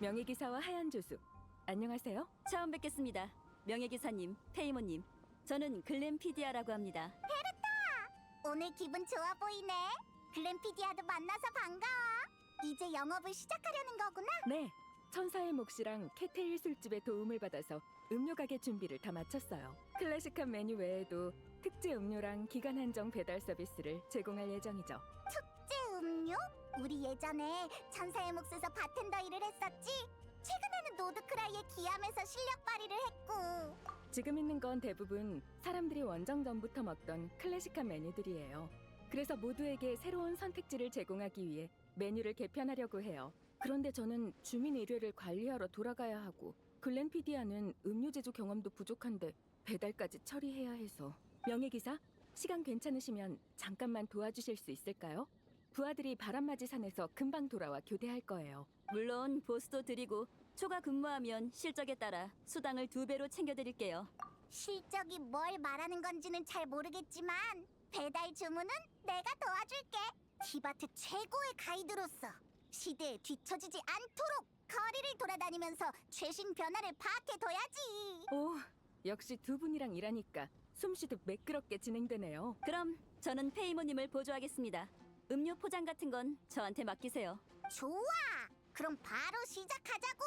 명예기사와 하얀조수, 안녕하세요. 처음 뵙겠습니다. 명예기사님, 페이모님. 저는 글램피디아라고 합니다. 오늘 기분 좋아 보이네. 글램피디아도 만나서 반가워. 이제 영업을 시작하려는 거구나. 네, 천사의 몫이랑 캐테일 술집의 도움을 받아서 음료 가게 준비를 다 마쳤어요. 클래식한 메뉴 외에도 특제 음료랑 기간 한정 배달 서비스를 제공할 예정이죠. 특제 음료? 우리 예전에 천사의 몫에서 바텐더 일을 했었지. 최근에는 노드크라이의 기암에서 실력 발휘를 했고. 지금 있는 건 대부분 사람들이 원정 전부터 먹던 클래식한 메뉴들이에요. 그래서 모두에게 새로운 선택지를 제공하기 위해 메뉴를 개편하려고 해요. 그런데 저는 주민 의료를 관리하러 돌아가야 하고 글렌피디아는 음료 제조 경험도 부족한데 배달까지 처리해야 해서. 명예기사, 시간 괜찮으시면 잠깐만 도와주실 수 있을까요? 부하들이 바람맞이 산에서 금방 돌아와 교대할 거예요. 물론 보수도 드리고 초과 근무하면 실적에 따라 수당을 2배로 챙겨드릴게요. 실적이 뭘 말하는 건지는 잘 모르겠지만 배달 주문은 내가 도와줄게. 티바트 최고의 가이드로서 시대에 뒤처지지 않도록 거리를 돌아다니면서 최신 변화를 파악해둬야지. 오, 역시 두 분이랑 일하니까 숨쉬듯 매끄럽게 진행되네요. 그럼 저는 페이모님을 보조하겠습니다. 음료 포장 같은 건 저한테 맡기세요. 좋아. 그럼 바로 시작하자고.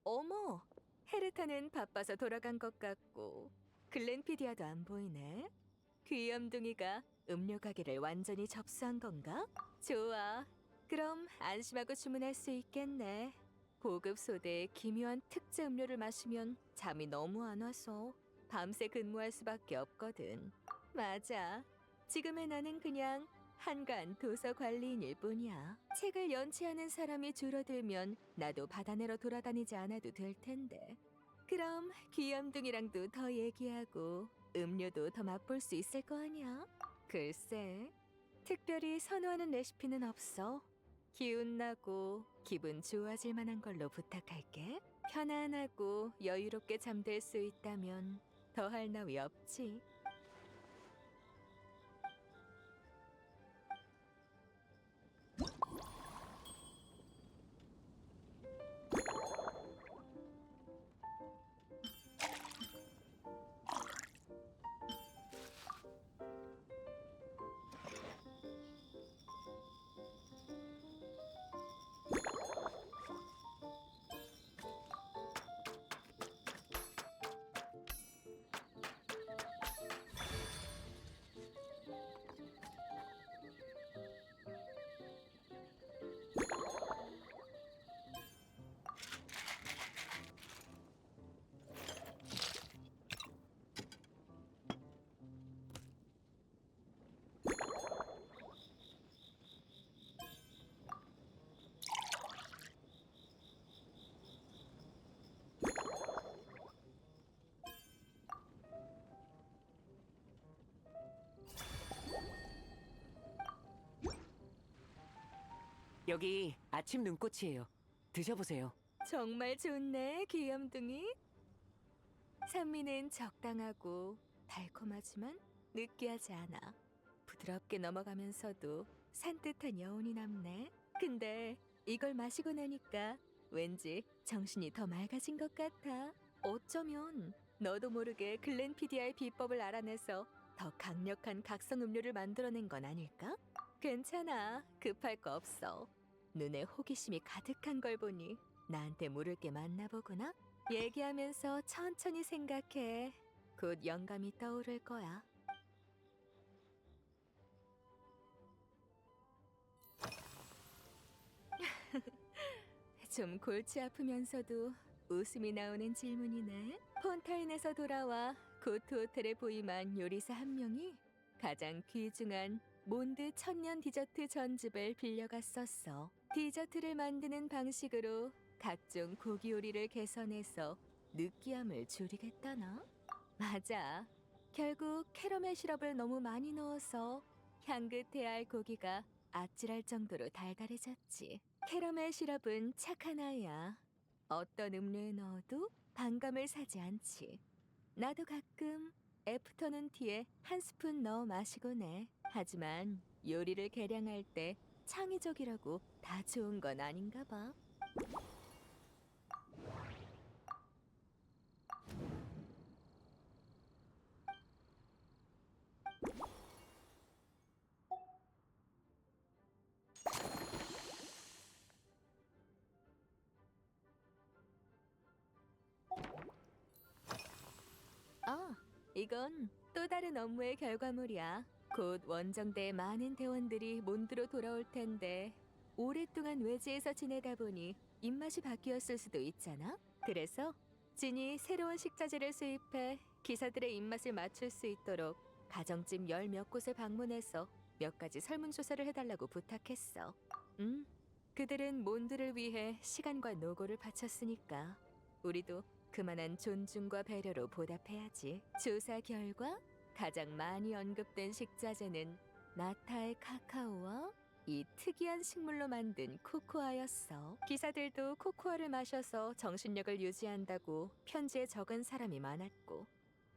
어머, 헤르타는 바빠서 돌아간 것 같고 글렌피디아도 안 보이네. 귀염둥이가 음료 가게를 완전히 접수한 건가? 좋아, 그럼 안심하고 주문할 수 있겠네. 고급 소대의 기묘한 특제 음료를 마시면 잠이 너무 안 와서 밤새 근무할 수밖에 없거든. 맞아, 지금의 나는 그냥 한간 도서 관리인일 뿐이야. 책을 연치하는 사람이 줄어들면 나도 바다 내로 돌아다니지 않아도 될 텐데. 그럼 귀염둥이랑도 더 얘기하고 음료도 더 맛볼 수 있을 거 아니야? 글쎄, 특별히 선호하는 레시피는 없어. 기운나고 기분 좋아질 만한 걸로 부탁할게. 편안하고 여유롭게 잠들 수 있다면 더할 나위 없지. 여기 아침 눈꽃이에요. 드셔보세요. 정말 좋네, 귀염둥이. 산미는 적당하고 달콤하지만 느끼하지 않아. 부드럽게 넘어가면서도 산뜻한 여운이 남네. 근데 이걸 마시고 나니까 왠지 정신이 더 맑아진 것 같아. 어쩌면 너도 모르게 글렌피디아의 비법을 알아내서 더 강력한 각성 음료를 만들어낸 건 아닐까? 괜찮아, 급할 거 없어. 눈에 호기심이 가득한 걸 보니 나한테 물을 게 많나 보구나. 얘기하면서 천천히 생각해. 곧 영감이 떠오를 거야. 좀 골치 아프면서도 웃음이 나오는 질문이네. 폰타인에서 돌아와 고트 호텔에 부임한 요리사 한 명이 가장 귀중한 몬드 천년 디저트 전집을 빌려갔었어. 디저트를 만드는 방식으로 각종 고기 요리를 개선해서 느끼함을 줄이겠다나? 맞아. 결국 캐러멜 시럽을 너무 많이 넣어서 향긋해야 할 고기가 아찔할 정도로 달달해졌지. 캐러멜 시럽은 착한 아이야. 어떤 음료에 넣어도 반감을 사지 않지. 나도 가끔 애프터눈 티에 한 스푼 넣어 마시곤 해. 하지만 요리를 계량할 때 창의적이라고 다 좋은 건 아닌가 봐. 이건 또 다른 업무의 결과물이야. 곧 원정대의 많은 대원들이 몬드로 돌아올 텐데 오랫동안 외지에서 지내다 보니 입맛이 바뀌었을 수도 있잖아. 그래서 진이 새로운 식자재를 수입해 기사들의 입맛을 맞출 수 있도록 가정집 열 몇 곳을 방문해서 몇 가지 설문조사를 해달라고 부탁했어. 그들은 몬드를 위해 시간과 노고를 바쳤으니까 우리도 그만한 존중과 배려로 보답해야지. 조사 결과 가장 많이 언급된 식자재는 나타의 카카오와 이 특이한 식물로 만든 코코아였어. 기사들도 코코아를 마셔서 정신력을 유지한다고 편지에 적은 사람이 많았고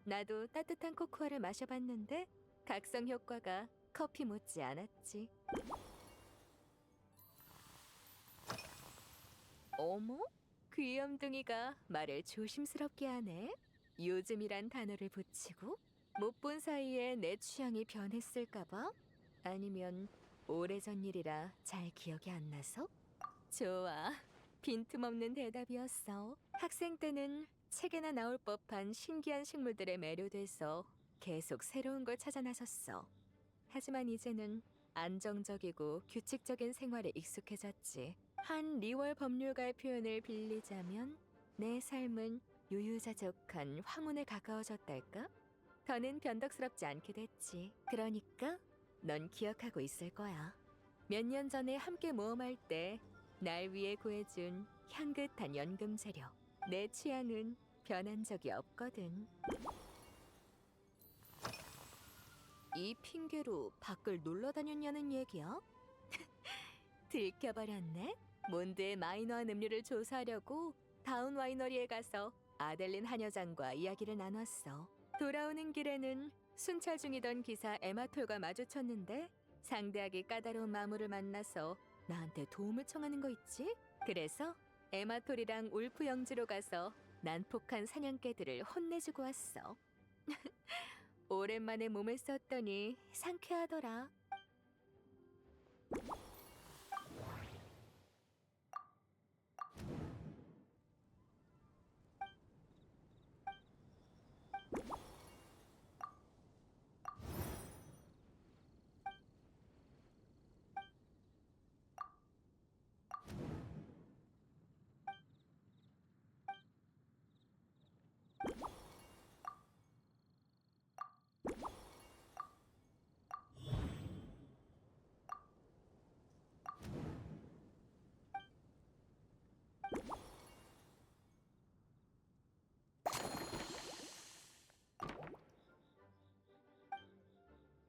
나도 따뜻한 코코아를 마셔봤는데 각성 효과가 커피 못지 않았지. 어머? 귀염둥이가 말을 조심스럽게 하네. 요즘이란 단어를 붙이고 못 본 사이에 내 취향이 변했을까봐? 아니면 오래전 일이라 잘 기억이 안 나서? 좋아. 빈틈없는 대답이었어. 학생 때는 책에나 나올 법한 신기한 식물들에 매료돼서 계속 새로운 걸 찾아 나섰어. 하지만 이제는 안정적이고 규칙적인 생활에 익숙해졌지. 한 리월 법률가의 표현을 빌리자면 내 삶은 유유자적한 황혼에 가까워졌달까? 더는 변덕스럽지 않게 됐지. 그러니까 넌 기억하고 있을 거야. 몇 년 전에 함께 모험할 때 날 위해 구해준 향긋한 연금 재료. 내 취향은 변한 적이 없거든. 이 핑계로 밖을 놀러 다녔냐는 얘기야? 들켜버렸네. 몬드의 마이너한 음료를 조사하려고 다운 와이너리에 가서 아델린 한여장과 이야기를 나눴어. 돌아오는 길에는 순찰 중이던 기사 에마톨과 마주쳤는데 상대하기 까다로운 마물을 만나서 나한테 도움을 청하는 거 있지? 그래서 에마톨이랑 울프 영지로 가서 난폭한 사냥개들을 혼내주고 왔어. 오랜만에 몸을 썼더니 상쾌하더라.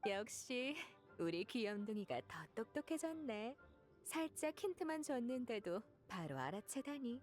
역시 우리 귀염둥이가 더 똑똑해졌네. 살짝 힌트만 줬는데도 바로 알아채다니.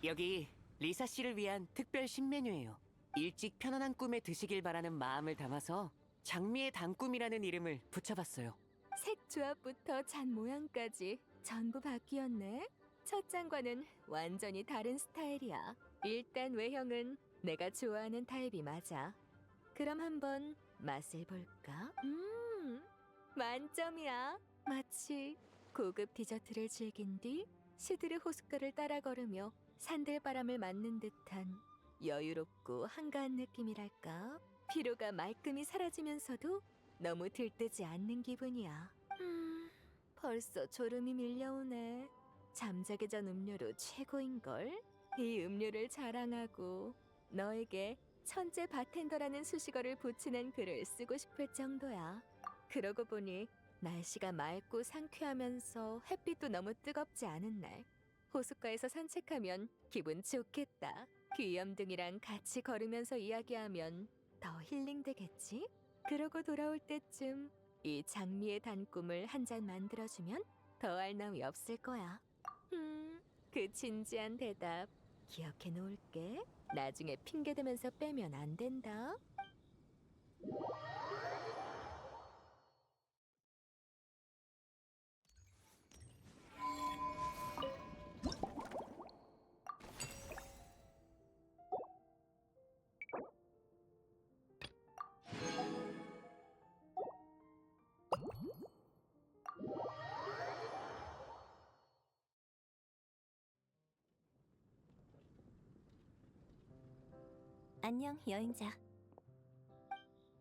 여기 리사 씨를 위한 특별 신메뉴예요. 일찍 편안한 꿈에 드시길 바라는 마음을 담아서 장미의 단꿈이라는 이름을 붙여봤어요. 색 조합부터 잔 모양까지 전부 바뀌었네. 첫 장과는 완전히 다른 스타일이야. 일단 외형은 내가 좋아하는 타입이 맞아. 그럼 한번 맛을 볼까? 만점이야. 마치 고급 디저트를 즐긴 뒤 시드르 호숫가를 따라 걸으며 산들바람을 맞는 듯한 여유롭고 한가한 느낌이랄까? 피로가 말끔히 사라지면서도 너무 들뜨지 않는 기분이야. 벌써 졸음이 밀려오네. 잠자기 전 음료로 최고인걸? 이 음료를 자랑하고 너에게 천재 바텐더라는 수식어를 붙이는 글을 쓰고 싶을 정도야. 그러고 보니 날씨가 맑고 상쾌하면서 햇빛도 너무 뜨겁지 않은 날. 호숫가에서 산책하면 기분 좋겠다. 귀염둥이랑 같이 걸으면서 이야기하면 더 힐링되겠지? 그러고 돌아올 때쯤 이 장미의 단꿈을 한 잔 만들어주면 더할 나위 없을 거야. 그 진지한 대답 기억해 놓을게. 나중에 핑계대면서 빼면 안 된다. 안녕, 여행자.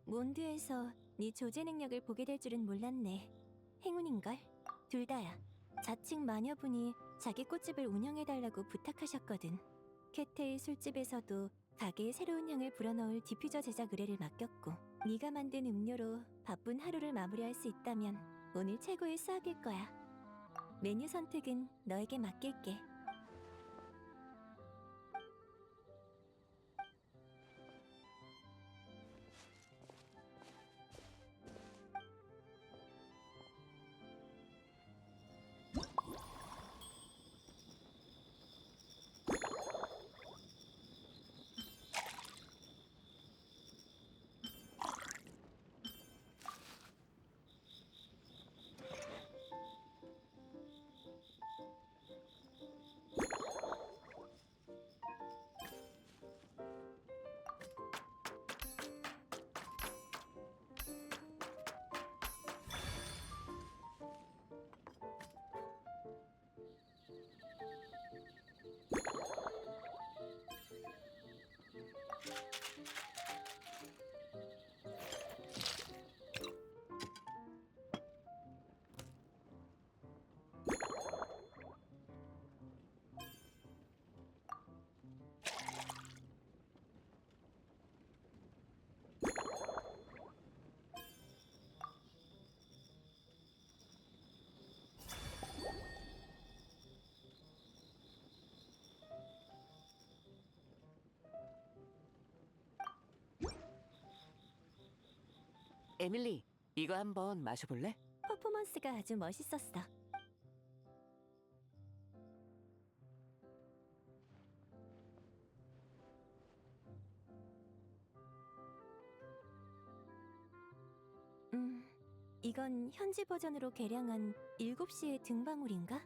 몬드에서 네 조제 능력을 보게 될 줄은 몰랐네. 행운인걸? 둘 다야. 자칭 마녀분이 자기 꽃집을 운영해달라고 부탁하셨거든. 캐테의 술집에서도 가게에 새로운 향을 불어넣을 디퓨저 제작 의뢰를 맡겼고, 네가 만든 음료로 바쁜 하루를 마무리할 수 있다면 오늘 최고의 수학일 거야. 메뉴 선택은 너에게 맡길게. 에밀리, 이거 한번 마셔볼래? 퍼포먼스가 아주 멋있었어. 이건 현지 버전으로 개량한 7시의 등방울인가?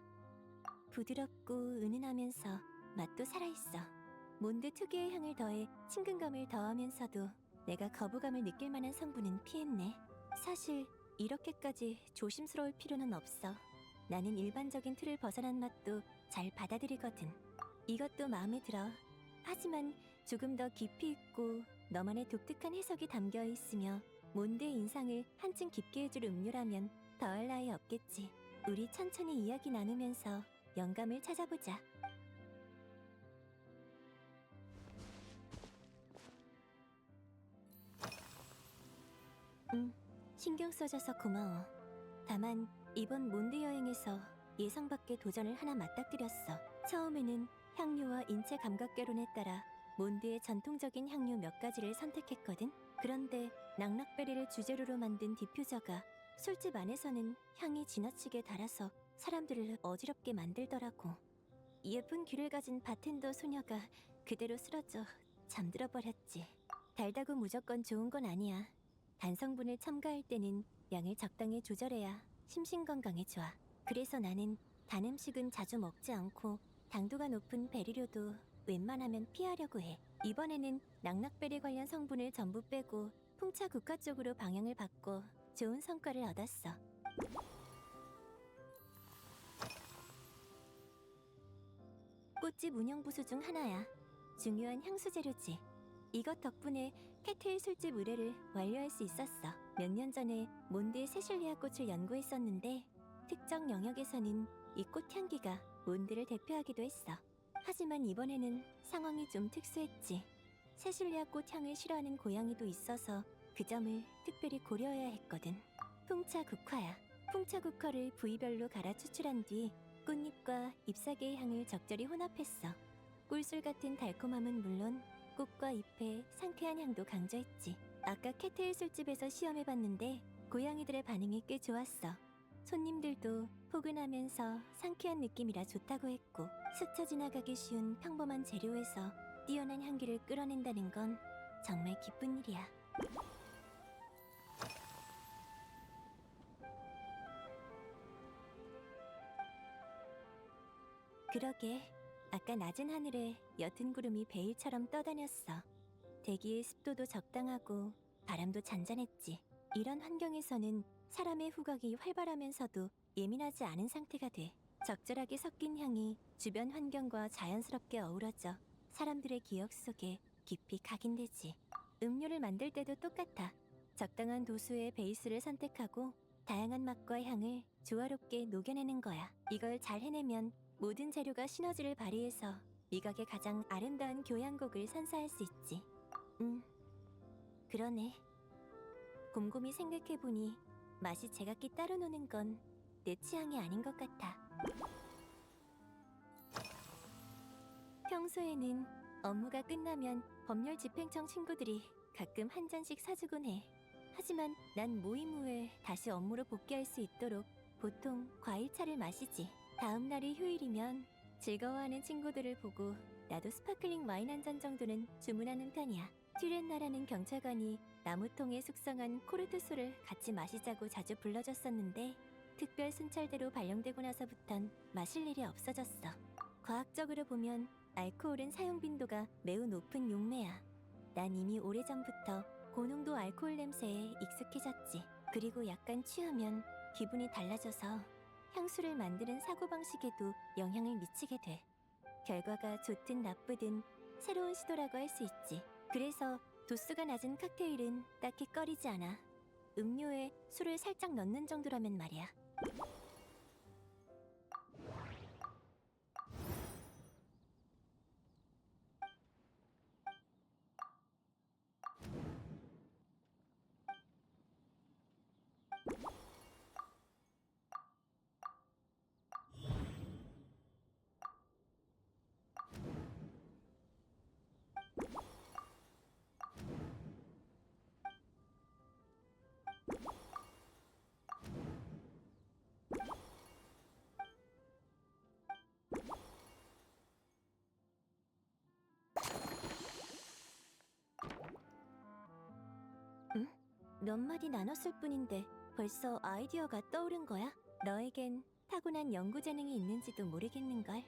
부드럽고 은은하면서 맛도 살아있어. 몬드 특유의 향을 더해 친근감을 더하면서도 내가 거부감을 느낄 만한 성분은 피했네. 사실 이렇게까지 조심스러울 필요는 없어. 나는 일반적인 틀을 벗어난 맛도 잘 받아들이거든. 이것도 마음에 들어. 하지만 조금 더 깊이 있고 너만의 독특한 해석이 담겨 있으며 몬드의 인상을 한층 깊게 해줄 음료라면 더할 나위 없겠지. 우리 천천히 이야기 나누면서 영감을 찾아보자. 신경 써줘서 고마워. 다만 이번 몬드 여행에서 예상 밖의 도전을 하나 맞닥뜨렸어. 처음에는 향료와 인체 감각개론에 따라 몬드의 전통적인 향료 몇 가지를 선택했거든. 그런데 낙낙베리를 주재료로 만든 디퓨저가 술집 안에서는 향이 지나치게 달아서 사람들을 어지럽게 만들더라고. 예쁜 귀를 가진 바텐더 소녀가 그대로 쓰러져 잠들어 버렸지. 달다고 무조건 좋은 건 아니야. 단성분을 첨가할 때는 양을 적당히 조절해야 심신 건강에 좋아. 그래서 나는 단 음식은 자주 먹지 않고 당도가 높은 베리류도 웬만하면 피하려고 해. 이번에는 낙낙베리 관련 성분을 전부 빼고 풍차 국화 쪽으로 방향을 바꿔 좋은 성과를 얻었어. 꽃집 운영 부수 중 하나야. 중요한 향수 재료지. 이것 덕분에 캐테일 술집 의뢰를 완료할 수 있었어. 몇 년 전에 몬드의 세실리아 꽃을 연구했었는데 특정 영역에서는 이 꽃 향기가 몬드를 대표하기도 했어. 하지만 이번에는 상황이 좀 특수했지. 세실리아 꽃 향을 싫어하는 고양이도 있어서 그 점을 특별히 고려해야 했거든. 풍차 국화야. 풍차 국화를 부위별로 갈아 추출한 뒤 꽃잎과 잎사귀의 향을 적절히 혼합했어. 꿀술 같은 달콤함은 물론 꽃과 잎의 상쾌한 향도 강조했지. 아까 캐테일 술집에서 시험해봤는데 고양이들의 반응이 꽤 좋았어. 손님들도 포근하면서 상쾌한 느낌이라 좋다고 했고, 스쳐 지나가기 쉬운 평범한 재료에서 뛰어난 향기를 끌어낸다는 건 정말 기쁜 일이야. 그러게, 아까 낮은 하늘에 옅은 구름이 베일처럼 떠다녔어. 대기의 습도도 적당하고 바람도 잔잔했지. 이런 환경에서는 사람의 후각이 활발하면서도 예민하지 않은 상태가 돼. 적절하게 섞인 향이 주변 환경과 자연스럽게 어우러져 사람들의 기억 속에 깊이 각인되지. 음료를 만들 때도 똑같아. 적당한 도수의 베이스를 선택하고 다양한 맛과 향을 조화롭게 녹여내는 거야. 이걸 잘 해내면 모든 재료가 시너지를 발휘해서 미각의 가장 아름다운 교향곡을 선사할 수 있지. 그러네. 곰곰이 생각해보니 맛이 제각기 따로 노는 건 내 취향이 아닌 것 같아. 평소에는 업무가 끝나면 법률 집행청 친구들이 가끔 한 잔씩 사주곤 해. 하지만 난 모임 후에 다시 업무로 복귀할 수 있도록 보통 과일차를 마시지. 다음 날이 휴일이면 즐거워하는 친구들을 보고 나도 스파클링 와인 한 잔 정도는 주문하는 편이야. 튜렌나라는 경찰관이 나무통에 숙성한 코르투스를 같이 마시자고 자주 불러줬었는데 특별 순찰대로 발령되고 나서부턴 마실 일이 없어졌어. 과학적으로 보면 알코올은 사용 빈도가 매우 높은 용매야. 난 이미 오래전부터 고농도 알코올 냄새에 익숙해졌지. 그리고 약간 취하면 기분이 달라져서 향수를 만드는 사고방식에도 영향을 미치게 돼. 결과가 좋든 나쁘든 새로운 시도라고 할 수 있지. 그래서 도수가 낮은 칵테일은 딱히 꺼리지 않아. 음료에 술을 살짝 넣는 정도라면 말이야. 몇 마디 나눴을 뿐인데 벌써 아이디어가 떠오른 거야? 너에겐 타고난 연구 재능이 있는지도 모르겠는걸.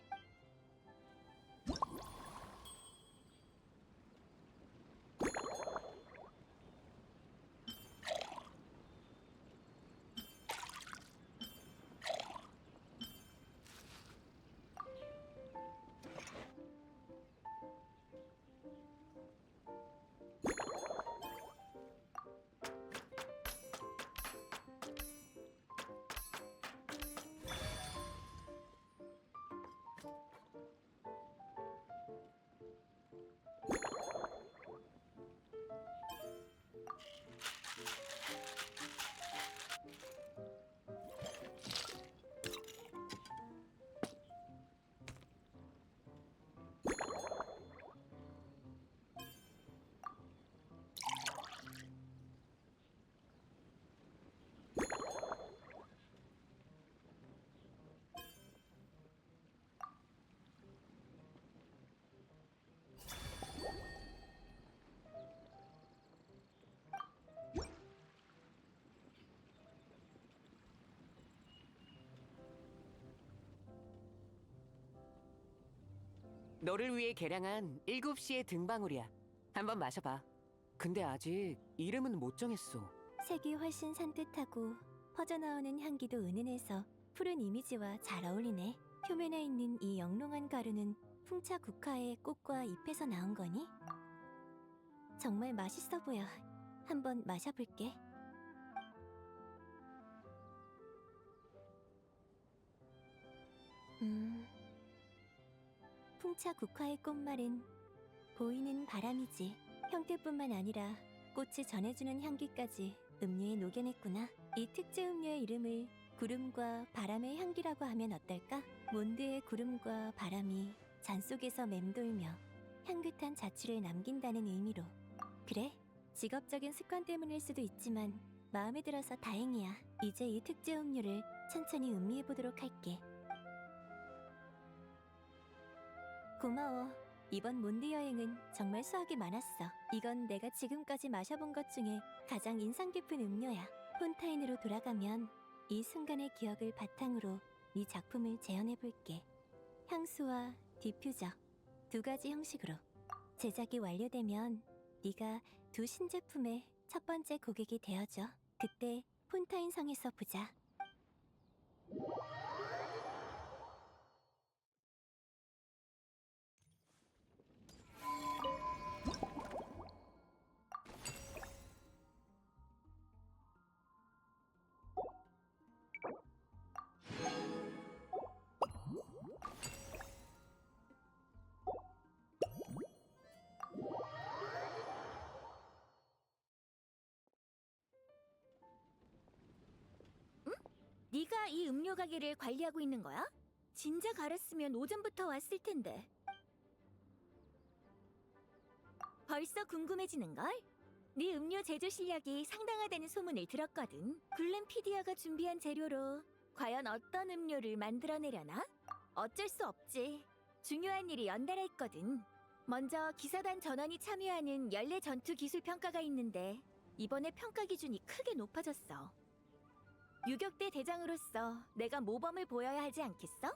너를 위해 개량한 7시의 등방울이야. 한번 마셔봐. 근데 아직 이름은 못 정했어. 색이 훨씬 산뜻하고 퍼져나오는 향기도 은은해서 푸른 이미지와 잘 어울리네. 표면에 있는 이 영롱한 가루는 풍차 국화의 꽃과 잎에서 나온 거니? 정말 맛있어 보여. 한번 마셔볼게. 풍차 국화의 꽃말은 보이는 바람이지. 형태뿐만 아니라 꽃이 전해주는 향기까지 음료에 녹여냈구나. 이 특제 음료의 이름을 구름과 바람의 향기라고 하면 어떨까? 몬드의 구름과 바람이 잔 속에서 맴돌며 향긋한 자취를 남긴다는 의미로. 그래, 직업적인 습관 때문일 수도 있지만 마음에 들어서 다행이야. 이제 이 특제 음료를 천천히 음미해보도록 할게. 고마워. 이번 몬드 여행은 정말 수학이 많았어. 이건 내가 지금까지 마셔본 것 중에 가장 인상 깊은 음료야. 폰타인으로 돌아가면 이 순간의 기억을 바탕으로 네 작품을 재현해볼게. 향수와 디퓨저, 2가지 형식으로. 제작이 완료되면 네가 두 신제품의 첫 번째 고객이 되어줘. 그때 폰타인 성에서 보자. 네가 이 음료 가게를 관리하고 있는 거야? 진작 알았으면 오전부터 왔을 텐데. 벌써 궁금해지는걸? 네 음료 제조 실력이 상당하다는 소문을 들었거든. 글렌피디아가 준비한 재료로 과연 어떤 음료를 만들어내려나? 어쩔 수 없지. 중요한 일이 연달아 있거든. 먼저 기사단 전원이 참여하는 연례 전투 기술 평가가 있는데 이번에 평가 기준이 크게 높아졌어. 유격대 대장으로서 내가 모범을 보여야 하지 않겠어?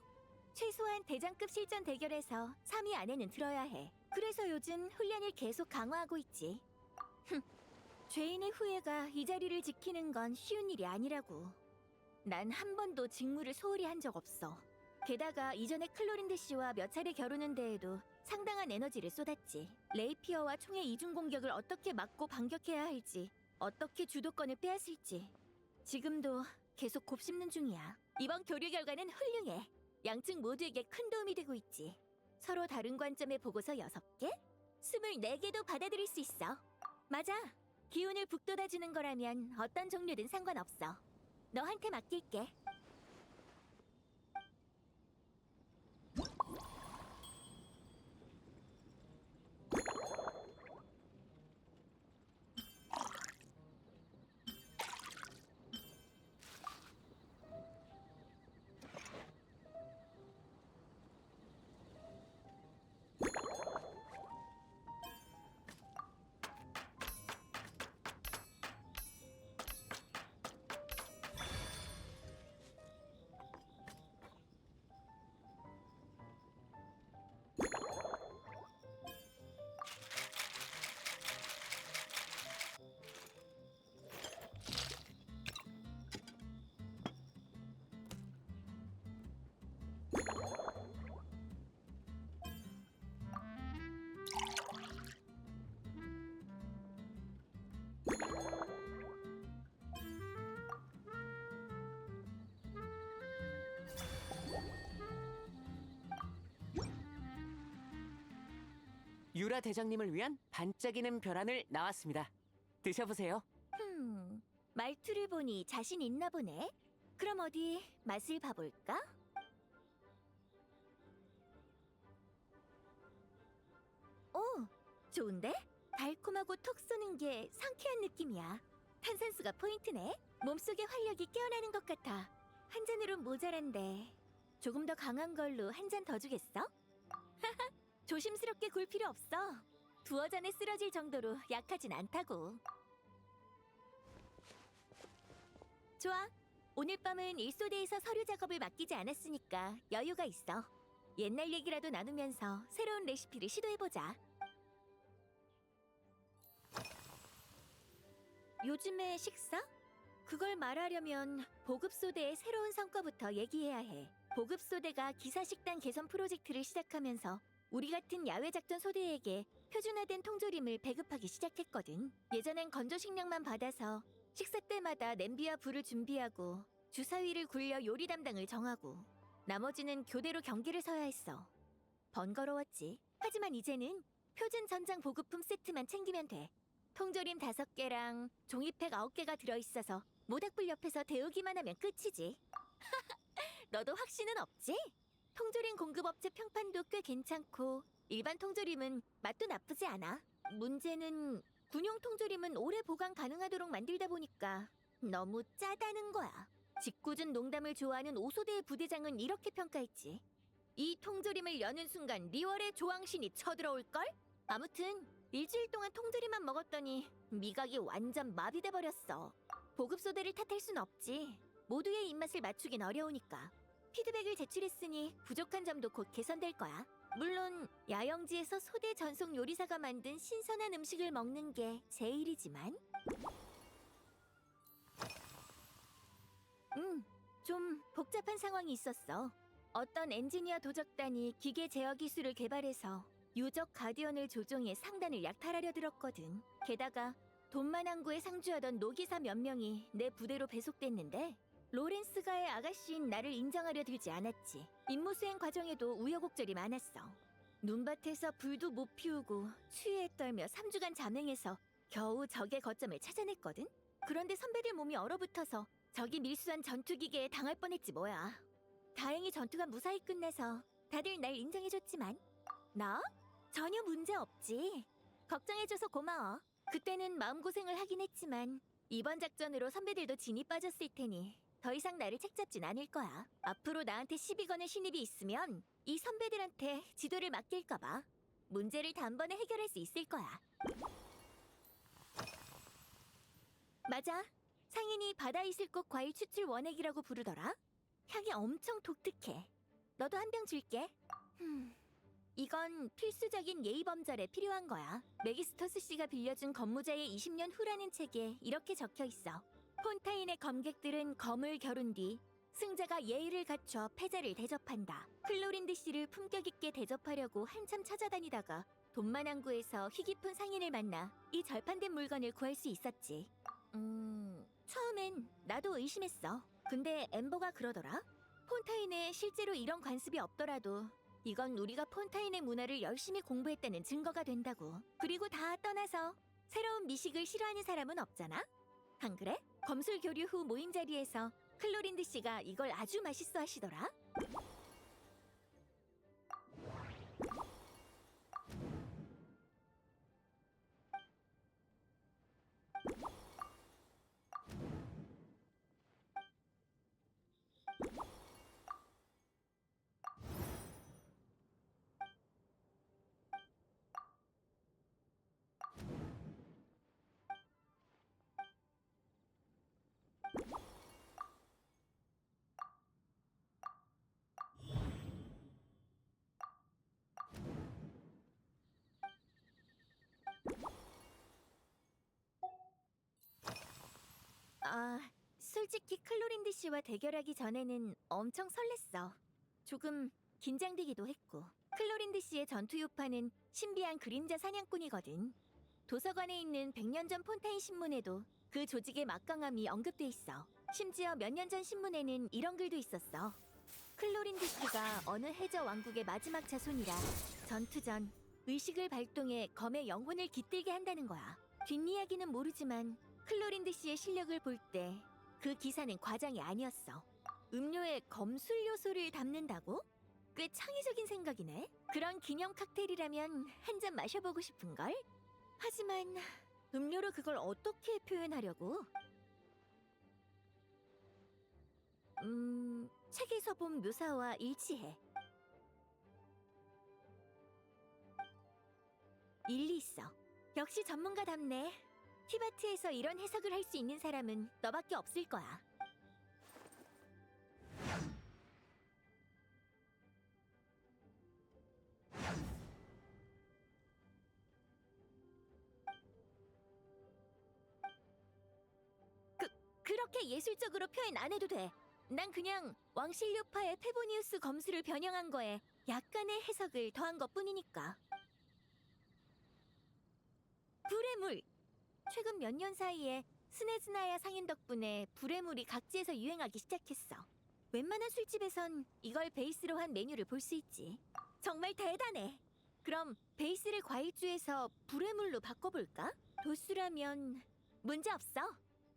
최소한 대장급 실전 대결에서 3위 안에는 들어야 해. 그래서 요즘 훈련을 계속 강화하고 있지. 죄인의 후예가 이 자리를 지키는 건 쉬운 일이 아니라고. 난 한 번도 직무를 소홀히 한 적 없어. 게다가 이전에 클로린드 씨와 몇 차례 겨루는 데에도 상당한 에너지를 쏟았지. 레이피어와 총의 이중 공격을 어떻게 막고 반격해야 할지, 어떻게 주도권을 빼앗을지 지금도 계속 곱씹는 중이야. 이번 교류 결과는 훌륭해. 양측 모두에게 큰 도움이 되고 있지. 서로 다른 관점의 보고서 6개? 24개도 받아들일 수 있어. 맞아. 기운을 북돋아주는 거라면 어떤 종류든 상관없어. 너한테 맡길게. 유라 대장님을 위한 반짝이는 별안을 나왔습니다. 드셔보세요. 말투를 보니 자신 있나 보네. 그럼 어디 맛을 봐볼까? 오, 좋은데? 달콤하고 톡 쏘는 게 상쾌한 느낌이야. 탄산수가 포인트네. 몸속의 활력이 깨어나는 것 같아. 한 잔으론 모자란데 조금 더 강한 걸로 한 잔 더 주겠어? 조심스럽게 굴 필요 없어. 두어 잔에 쓰러질 정도로 약하진 않다고. 좋아. 오늘 밤은 일소대에서 서류 작업을 맡기지 않았으니까 여유가 있어. 옛날 얘기라도 나누면서 새로운 레시피를 시도해보자. 요즘의 식사? 그걸 말하려면 보급소대의 새로운 성과부터 얘기해야 해. 보급소대가 기사식단 개선 프로젝트를 시작하면서 우리 같은 야외작전 소대에게 표준화된 통조림을 배급하기 시작했거든. 예전엔 건조식량만 받아서 식사 때마다 냄비와 불을 준비하고 주사위를 굴려 요리 담당을 정하고 나머지는 교대로 경기를 서야 했어. 번거로웠지. 하지만 이제는 표준 전장 보급품 세트만 챙기면 돼. 통조림 5개랑 종이팩 9개가 들어있어서 모닥불 옆에서 데우기만 하면 끝이지. 너도 확신은 없지? 통조림 공급업체 평판도 꽤 괜찮고 일반 통조림은 맛도 나쁘지 않아. 문제는 군용 통조림은 오래 보관 가능하도록 만들다 보니까 너무 짜다는 거야. 짓궂은 농담을 좋아하는 오소대의 부대장은 이렇게 평가했지. 이 통조림을 여는 순간 리월의 조왕신이 쳐들어올걸? 아무튼 일주일 동안 통조림만 먹었더니 미각이 완전 마비돼 버렸어. 보급소대를 탓할 순 없지. 모두의 입맛을 맞추긴 어려우니까. 피드백을 제출했으니 부족한 점도 곧 개선될 거야. 물론 야영지에서 소대 전속 요리사가 만든 신선한 음식을 먹는 게 제일이지만. 좀 복잡한 상황이 있었어. 어떤 엔지니어 도적단이 기계 제어 기술을 개발해서 유적 가디언을 조종해 상단을 약탈하려 들었거든. 게다가 돈만 항구에 상주하던 노기사 몇 명이 내 부대로 배속됐는데 로렌스가의 아가씨인 나를 인정하려 들지 않았지. 임무 수행 과정에도 우여곡절이 많았어. 눈밭에서 불도 못 피우고 추위에 떨며 3주간 잠행해서 겨우 적의 거점을 찾아냈거든. 그런데 선배들 몸이 얼어붙어서 적이 밀수한 전투기계에 당할 뻔했지 뭐야. 다행히 전투가 무사히 끝나서 다들 날 인정해줬지만 나? 전혀 문제 없지. 걱정해줘서 고마워. 그때는 마음고생을 하긴 했지만 이번 작전으로 선배들도 진이 빠졌을 테니 더 이상 나를 책잡진 않을 거야. 앞으로 나한테 시비 거는 신입이 있으면 이 선배들한테 지도를 맡길까봐 문제를 단번에 해결할 수 있을 거야. 맞아. 상인이 바다 이슬꽃 과일 추출 원액이라고 부르더라. 향이 엄청 독특해. 너도 한 병 줄게. 이건 필수적인 예의범절에 필요한 거야. 메기스토스 씨가 빌려준 검무자의 20년 후라는 책에 이렇게 적혀 있어. 폰타인의 검객들은 검을 겨룬 뒤 승자가 예의를 갖춰 패자를 대접한다. 클로린드 씨를 품격 있게 대접하려고 한참 찾아다니다가 돈만 항구에서 희깊은 상인을 만나 이 절판된 물건을 구할 수 있었지. 처음엔 나도 의심했어. 근데 엠버가 그러더라. 폰타인에 실제로 이런 관습이 없더라도 이건 우리가 폰타인의 문화를 열심히 공부했다는 증거가 된다고. 그리고 다 떠나서 새로운 미식을 싫어하는 사람은 없잖아? 안 그래? 검술 교류 후 모임 자리에서 클로린드 씨가 이걸 아주 맛있어 하시더라. 솔직히 클로린드 씨와 대결하기 전에는 엄청 설렜어. 조금 긴장되기도 했고. 클로린드 씨의 전투 요파는 신비한 그림자 사냥꾼이거든. 도서관에 있는 100년 전 폰타인 신문에도 그 조직의 막강함이 언급돼 있어. 심지어 몇 년 전 신문에는 이런 글도 있었어. 클로린드 씨가 어느 해저 왕국의 마지막 자손이라 전투 전 의식을 발동해 검의 영혼을 깃들게 한다는 거야. 뒷이야기는 모르지만 클로린드 씨의 실력을 볼 때 그 기사는 과장이 아니었어. 음료에 검술 요소를 담는다고? 꽤 창의적인 생각이네. 그런 기념 칵테일이라면 한 잔 마셔보고 싶은걸? 하지만 음료로 그걸 어떻게 표현하려고? 책에서 본 묘사와 일치해. 일리 있어. 역시 전문가답네. 티바트에서 이런 해석을 할 수 있는 사람은 너밖에 없을 거야. 그렇게 예술적으로 표현 안 해도 돼. 난 그냥 왕실류파의 페보니우스 검수를 변형한 거에 약간의 해석을 더한 것뿐이니까. 불의 물! 최근 몇 년 사이에 스네즈나야 상인 덕분에 불의 물이 각지에서 유행하기 시작했어. 웬만한 술집에선 이걸 베이스로 한 메뉴를 볼 수 있지. 정말 대단해! 그럼 베이스를 과일주에서 불의 물로 바꿔볼까? 도수라면 문제 없어.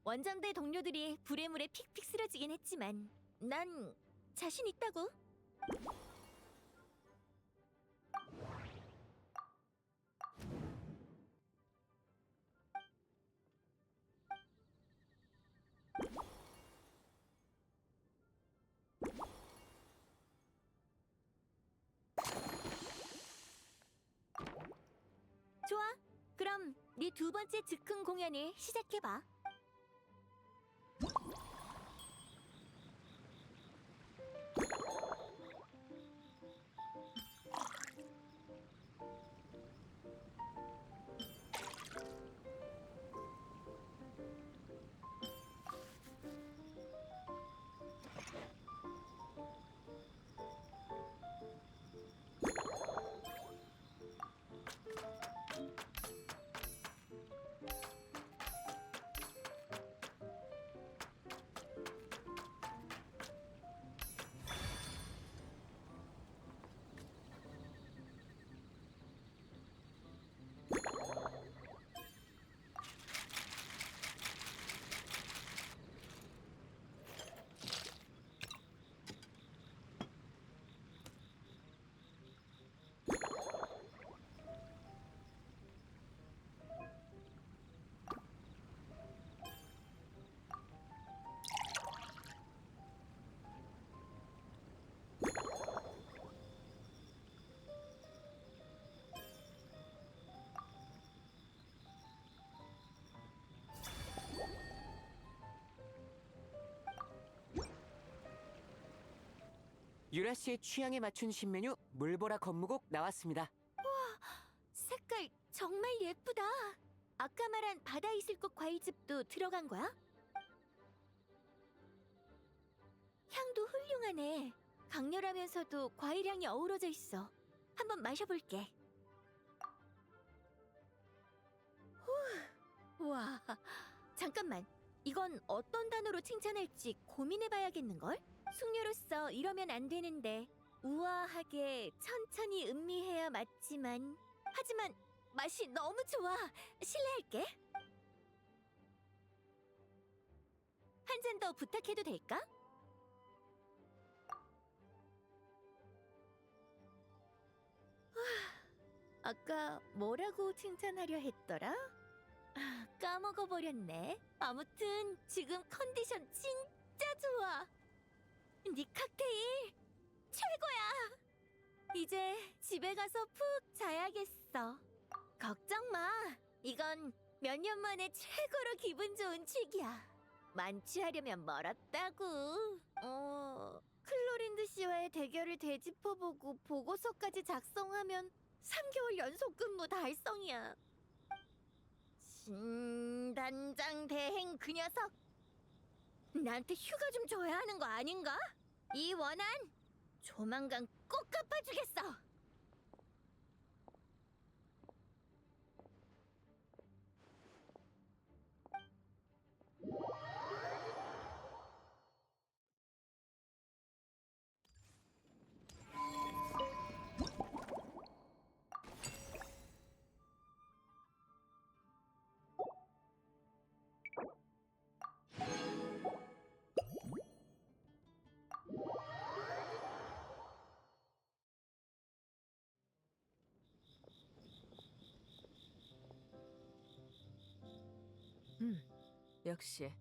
원정대 동료들이 불의 물에 픽픽 쓰러지긴 했지만 난 자신 있다고. 좋아. 그럼 네 두 번째 즉흥 공연을 시작해봐. 유라 씨의 취향에 맞춘 신메뉴 물보라 건무곡 나왔습니다. 색깔 정말 예쁘다. 아까 말한 바다 이슬꽃 과일즙도 들어간 거야? 향도 훌륭하네. 강렬하면서도 과일향이 어우러져 있어. 한번 마셔볼게. 우와, 잠깐만. 이건 어떤 단어로 칭찬할지 고민해봐야겠는걸? 숙녀로서 이러면 안 되는데 우아하게 천천히 음미해야 맞지만 하지만 맛이 너무 좋아. 실례할게. 한 잔 더 부탁해도 될까? 아까 뭐라고 칭찬하려 했더라? 까먹어버렸네. 아무튼 지금 컨디션 진짜 좋아. 네 칵테일 최고야. 이제 집에 가서 푹 자야겠어. 걱정 마. 이건 몇 년 만에 최고로 기분 좋은 취기야. 만취하려면 멀었다고. 클로린드 씨와의 대결을 되짚어보고 보고서까지 작성하면 3개월 연속 근무 달성이야. 신단장 대행 그 녀석. 나한테 휴가 좀 줘야 하는 거 아닌가? 이 원한 조만간 꼭 갚아주겠어. 역시.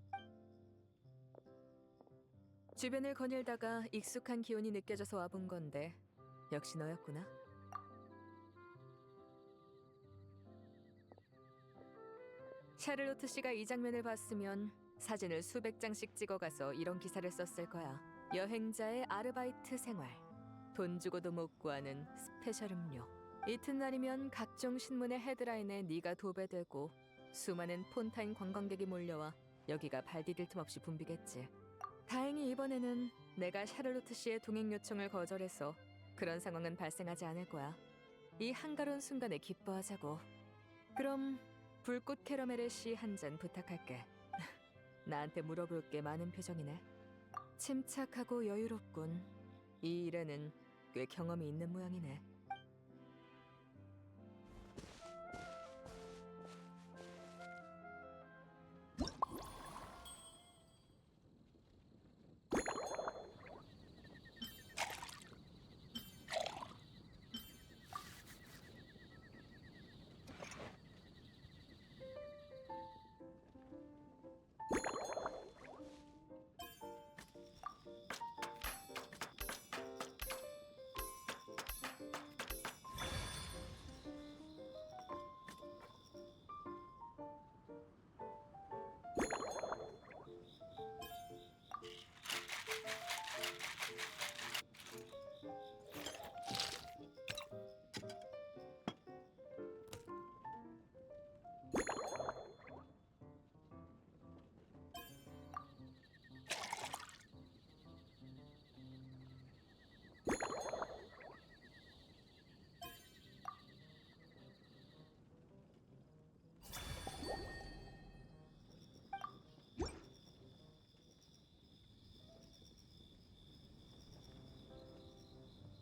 주변을 거닐다가 익숙한 기운이 느껴져서 와본 건데 역시 너였구나. 샤를로트 씨가 이 장면을 봤으면 사진을 수백 장씩 찍어가서 이런 기사를 썼을 거야. 여행자의 아르바이트 생활. 돈 주고도 못 구하는 스페셜 음료. 이튿날이면 각종 신문의 헤드라인에 네가 도배되고 수많은 폰타인 관광객이 몰려와 여기가 발 디딜 틈 없이 붐비겠지. 다행히 이번에는 내가 샤를로트 씨의 동행 요청을 거절해서 그런 상황은 발생하지 않을 거야. 이 한가로운 순간에 기뻐하자고. 그럼 불꽃 캐러멜의 씨 한 잔 부탁할게. 나한테 물어볼 게 많은 표정이네. 침착하고 여유롭군. 이 일에는 꽤 경험이 있는 모양이네.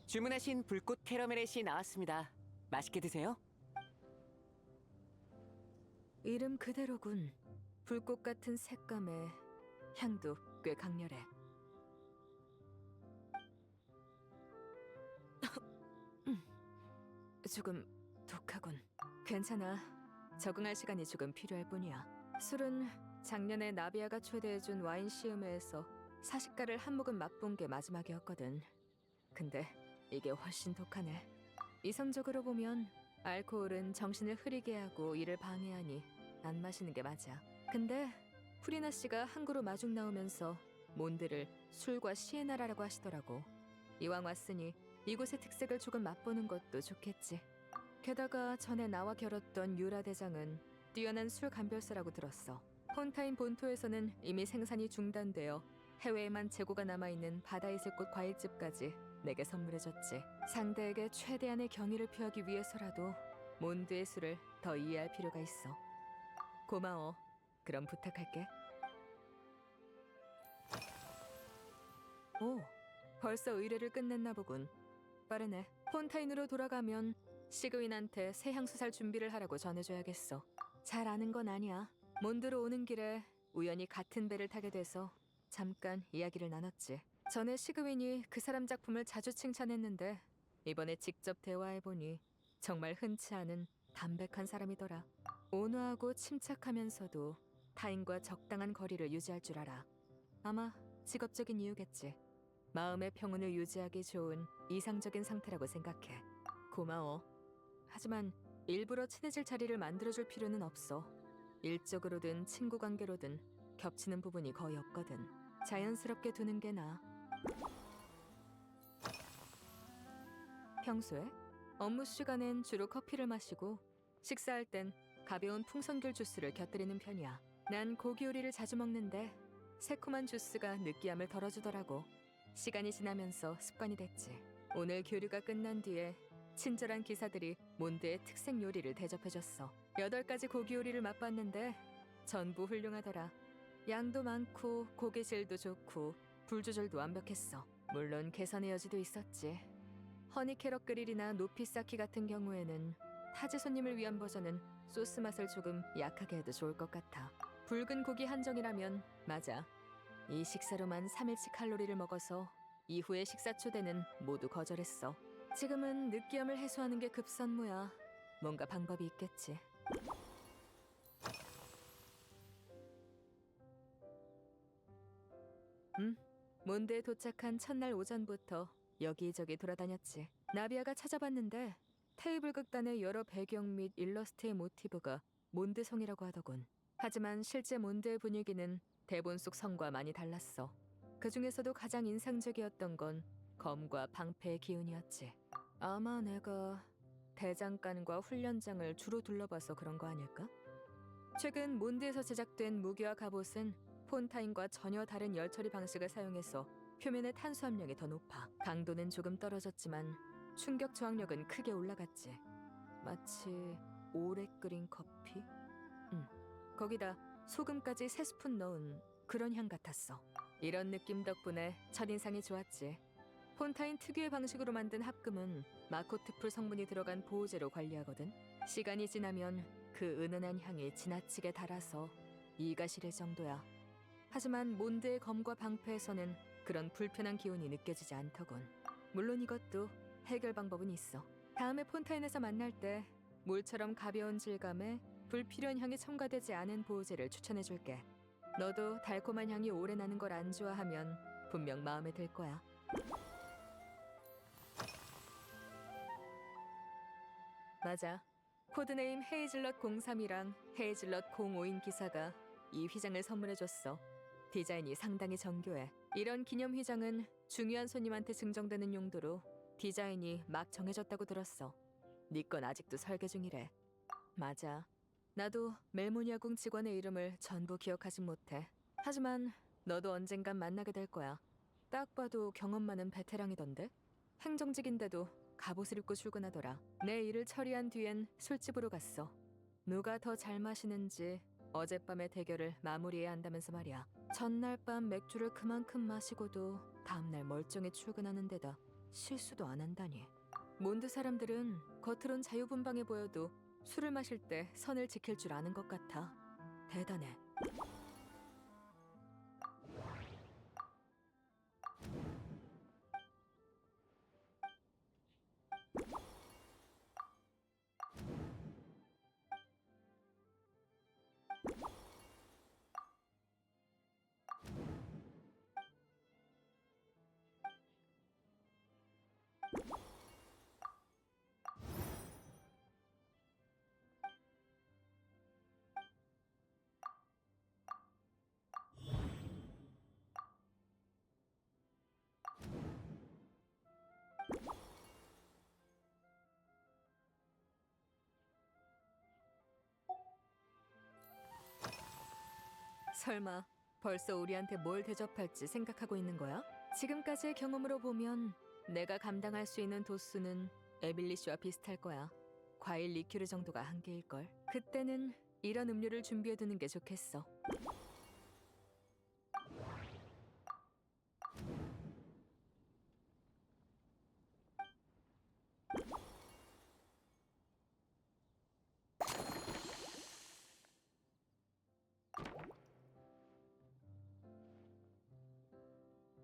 주문하신 불꽃 캐러멜의 씨 나왔습니다. 맛있게 드세요. 이름 그대로군. 불꽃 같은 색감에 향도 꽤 강렬해. 조금 독하군. 괜찮아. 적응할 시간이 조금 필요할 뿐이야. 술은 작년에 나비아가 초대해준 와인 시음회에서 사십가를 한 모금 맛본 게 마지막이었거든. 근데 이게 훨씬 독하네. 이성적으로 보면 알코올은 정신을 흐리게 하고 일을 방해하니 안 마시는 게 맞아. 근데 프리나 씨가 항구로 마중 나오면서 몬드를 술과 시의 나라라고 하시더라고. 이왕 왔으니 이곳의 특색을 조금 맛보는 것도 좋겠지. 게다가 전에 나와 겨뤘던 유라 대장은 뛰어난 술 감별사라고 들었어. 폰타인 본토에서는 이미 생산이 중단되어 해외에만 재고가 남아있는 바다이슬꽃 과일즙까지 내게 선물해줬지. 상대에게 최대한의 경의를 표하기 위해서라도 몬드의 술을 더 이해할 필요가 있어. 고마워. 그럼 부탁할게. 오, 벌써 의뢰를 끝냈나 보군. 빠르네. 폰타인으로 돌아가면 시그윈한테 새 향수 살 준비를 하라고 전해줘야겠어. 잘 아는 건 아니야. 몬드로 오는 길에 우연히 같은 배를 타게 돼서 잠깐 이야기를 나눴지. 전에 시그윈이 그 사람 작품을 자주 칭찬했는데 이번에 직접 대화해보니 정말 흔치 않은 담백한 사람이더라. 온화하고 침착하면서도 타인과 적당한 거리를 유지할 줄 알아. 아마 직업적인 이유겠지. 마음의 평온을 유지하기 좋은 이상적인 상태라고 생각해. 고마워. 하지만 일부러 친해질 자리를 만들어줄 필요는 없어. 일적으로든 친구 관계로든 겹치는 부분이 거의 없거든. 자연스럽게 두는 게 나아. 평소에 업무 시간엔 주로 커피를 마시고 식사할 땐 가벼운 풍선귤 주스를 곁들이는 편이야. 난 고기 요리를 자주 먹는데 새콤한 주스가 느끼함을 덜어주더라고. 시간이 지나면서 습관이 됐지. 오늘 교류가 끝난 뒤에 친절한 기사들이 몬드의 특색 요리를 대접해줬어. 8가지 고기 요리를 맛봤는데 전부 훌륭하더라. 양도 많고 고기 질도 좋고 불 조절도 완벽했어. 물론 개선의 여지도 있었지. 허니 캐럿 그릴이나 노피사키 같은 경우에는 타지 손님을 위한 버전은 소스 맛을 조금 약하게 해도 좋을 것 같아. 붉은 고기 한정이라면 맞아. 이 식사로만 3일치 칼로리를 먹어서 이후의 식사 초대는 모두 거절했어. 지금은 느끼함을 해소하는 게 급선무야. 뭔가 방법이 있겠지. 몬드에 도착한 첫날 오전부터 여기저기 돌아다녔지. 나비아가 찾아봤는데 테이블 극단의 여러 배경 및 일러스트의 모티브가 몬드성이라고 하더군. 하지만 실제 몬드의 분위기는 대본 속 성과 많이 달랐어. 그 중에서도 가장 인상적이었던 건 검과 방패의 기운이었지. 아마 내가 대장간과 훈련장을 주로 둘러봐서 그런 거 아닐까? 최근 몬드에서 제작된 무기와 갑옷은 폰타인과 전혀 다른 열 처리 방식을 사용해서 표면의 탄수 함량이 더 높아. 강도는 조금 떨어졌지만 충격 저항력은 크게 올라갔지. 마치 오래 끓인 커피? 거기다 소금까지 3스푼 넣은 그런 향 같았어. 이런 느낌 덕분에 첫인상이 좋았지. 폰타인 특유의 방식으로 만든 합금은 마코트풀 성분이 들어간 보호제로 관리하거든. 시간이 지나면 그 은은한 향이 지나치게 달아서 이가 시릴 정도야. 하지만 몬드의 검과 방패에서는 그런 불편한 기운이 느껴지지 않더군. 물론 이것도 해결 방법은 있어. 다음에 폰타인에서 만날 때 물처럼 가벼운 질감에 불필요한 향이 첨가되지 않은 보호제를 추천해줄게. 너도 달콤한 향이 오래 나는 걸 안 좋아하면 분명 마음에 들 거야. 맞아. 코드네임 헤이즐넛 03이랑 헤이즐넛 05인 기사가 이 휘장을 선물해줬어. 디자인이 상당히 정교해. 이런 기념 휘장은 중요한 손님한테 증정되는 용도로 디자인이 막 정해졌다고 들었어. 네 건 아직도 설계 중이래. 맞아. 나도 멜모니아궁 직원의 이름을 전부 기억하진 못해. 하지만 너도 언젠간 만나게 될 거야. 딱 봐도 경험 많은 베테랑이던데? 행정직인데도 갑옷을 입고 출근하더라. 내 일을 처리한 뒤엔 술집으로 갔어. 누가 더 잘 마시는지 어젯밤의 대결을 마무리해야 한다면서 말이야. 전날 밤 맥주를 그만큼 마시고도 다음날 멀쩡히 출근하는 데다 실수도 안 한다니. 몬드 사람들은 겉으론 자유분방해 보여도 술을 마실 때 선을 지킬 줄 아는 것 같아. 대단해. 설마 벌써 우리한테 뭘 대접할지 생각하고 있는 거야? 지금까지의 경험으로 보면 내가 감당할 수 있는 도수는 에밀리 씨와 비슷할 거야. 과일 리큐르 정도가 한계일걸. 그때는 이런 음료를 준비해두는 게 좋겠어.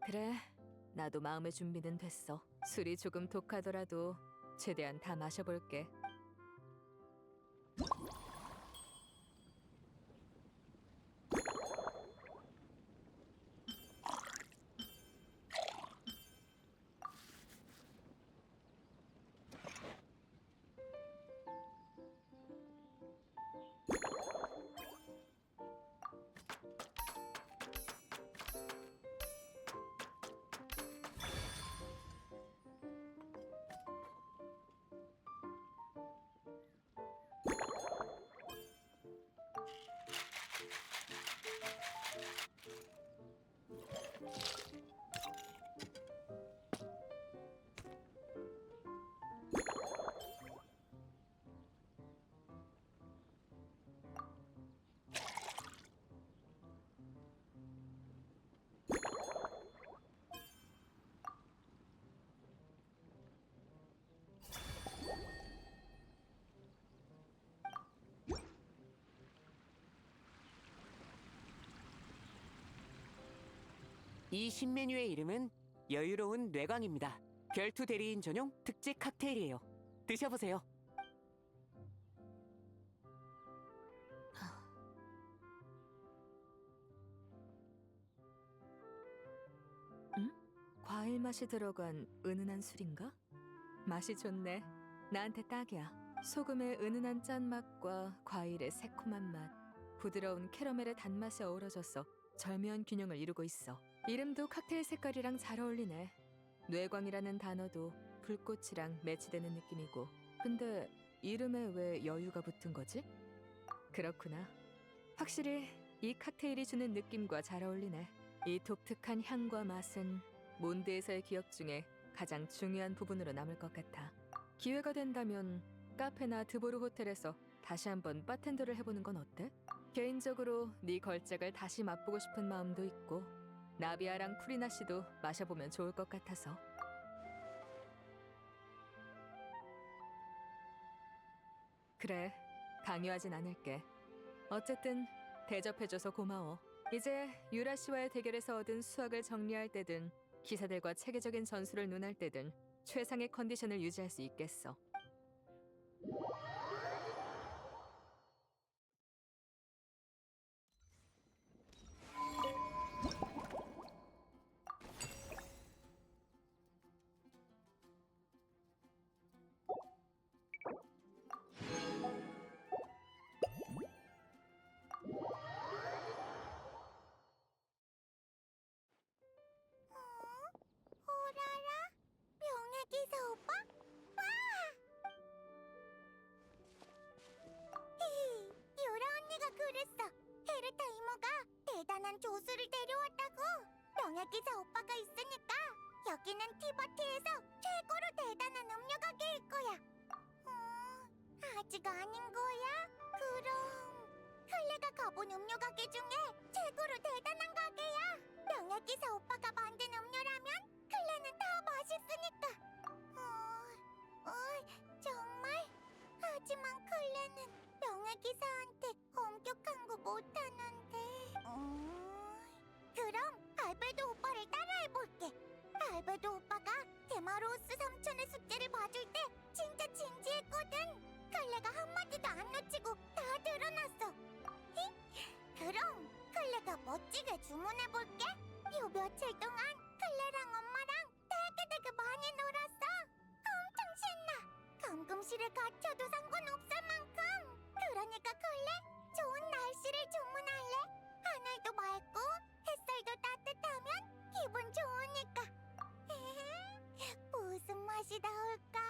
그래, 나도 마음의 준비는 됐어. 술이 조금 독하더라도 최대한 다 마셔볼게. 이 신메뉴의 이름은 여유로운 뇌광입니다. 결투 대리인 전용 특제 칵테일이에요. 드셔보세요. 맛이 들어간 은은한 술인가? 맛이 좋네. 나한테 딱이야. 소금의 은은한 짠맛과 과일의 새콤한 맛, 부드러운 캐러멜의 단맛이 어우러져서 절묘한 균형을 이루고 있어. 이름도 칵테일 색깔이랑 잘 어울리네. 뇌광이라는 단어도 불꽃이랑 매치되는 느낌이고. 근데 이름에 왜 여유가 붙은 거지? 그렇구나. 확실히 이 칵테일이 주는 느낌과 잘 어울리네. 이 독특한 향과 맛은 몬드에서의 기억 중에 가장 중요한 부분으로 남을 것 같아. 기회가 된다면 카페나 드보르 호텔에서 다시 한번 바텐더를 해보는 건 어때? 개인적으로 네 걸작을 다시 맛보고 싶은 마음도 있고 나비아랑 쿠리나 씨도 마셔보면 좋을 것 같아서. 그래, 강요하진 않을게. 어쨌든 대접해줘서 고마워. 이제 유라 씨와의 대결에서 얻은 수확을 정리할 때든 기사들과 체계적인 전술을 논할 때든 최상의 컨디션을 유지할 수 있겠어. 오라라? 명예기사 오빠? 와! 유라 언니가 그랬어. 헤르타 이모가 대단한 조수를 데려왔다고. 명예기사 오빠가 있으니까 여기는 티버티에서 최고로 대단한 음료 가게일 거야. 아직 아닌 거야? 그럼 클레가 가본 음료 가게 중에 최고로 대단한 가게야. 명예기사 오빠가 만든 음료라면 클레는 다 맛있으니까. 정말? 하지만 클레는 명예기사한테 엄격한 거 못하는데. 그럼 알베도 오빠를 따라해볼게. 알베도 오빠가 데마로우스 삼촌의 숙제를 봐줄 때 진짜 진지했거든. 클레가 한마디도 안 놓치고 다 들어놨어. 그럼 클레가 멋지게 주문해볼게. 요 며칠 동안 클레랑 엄마랑 되게 많이 놀았어. 엄청 신나. 감금실에 갇혀도 상관없을 만큼. 그러니까 클레, 좋은 날씨를 주문할래? 하늘도 맑고 햇살도 따뜻하면 기분 좋으니까. 무슨 맛이 나올까?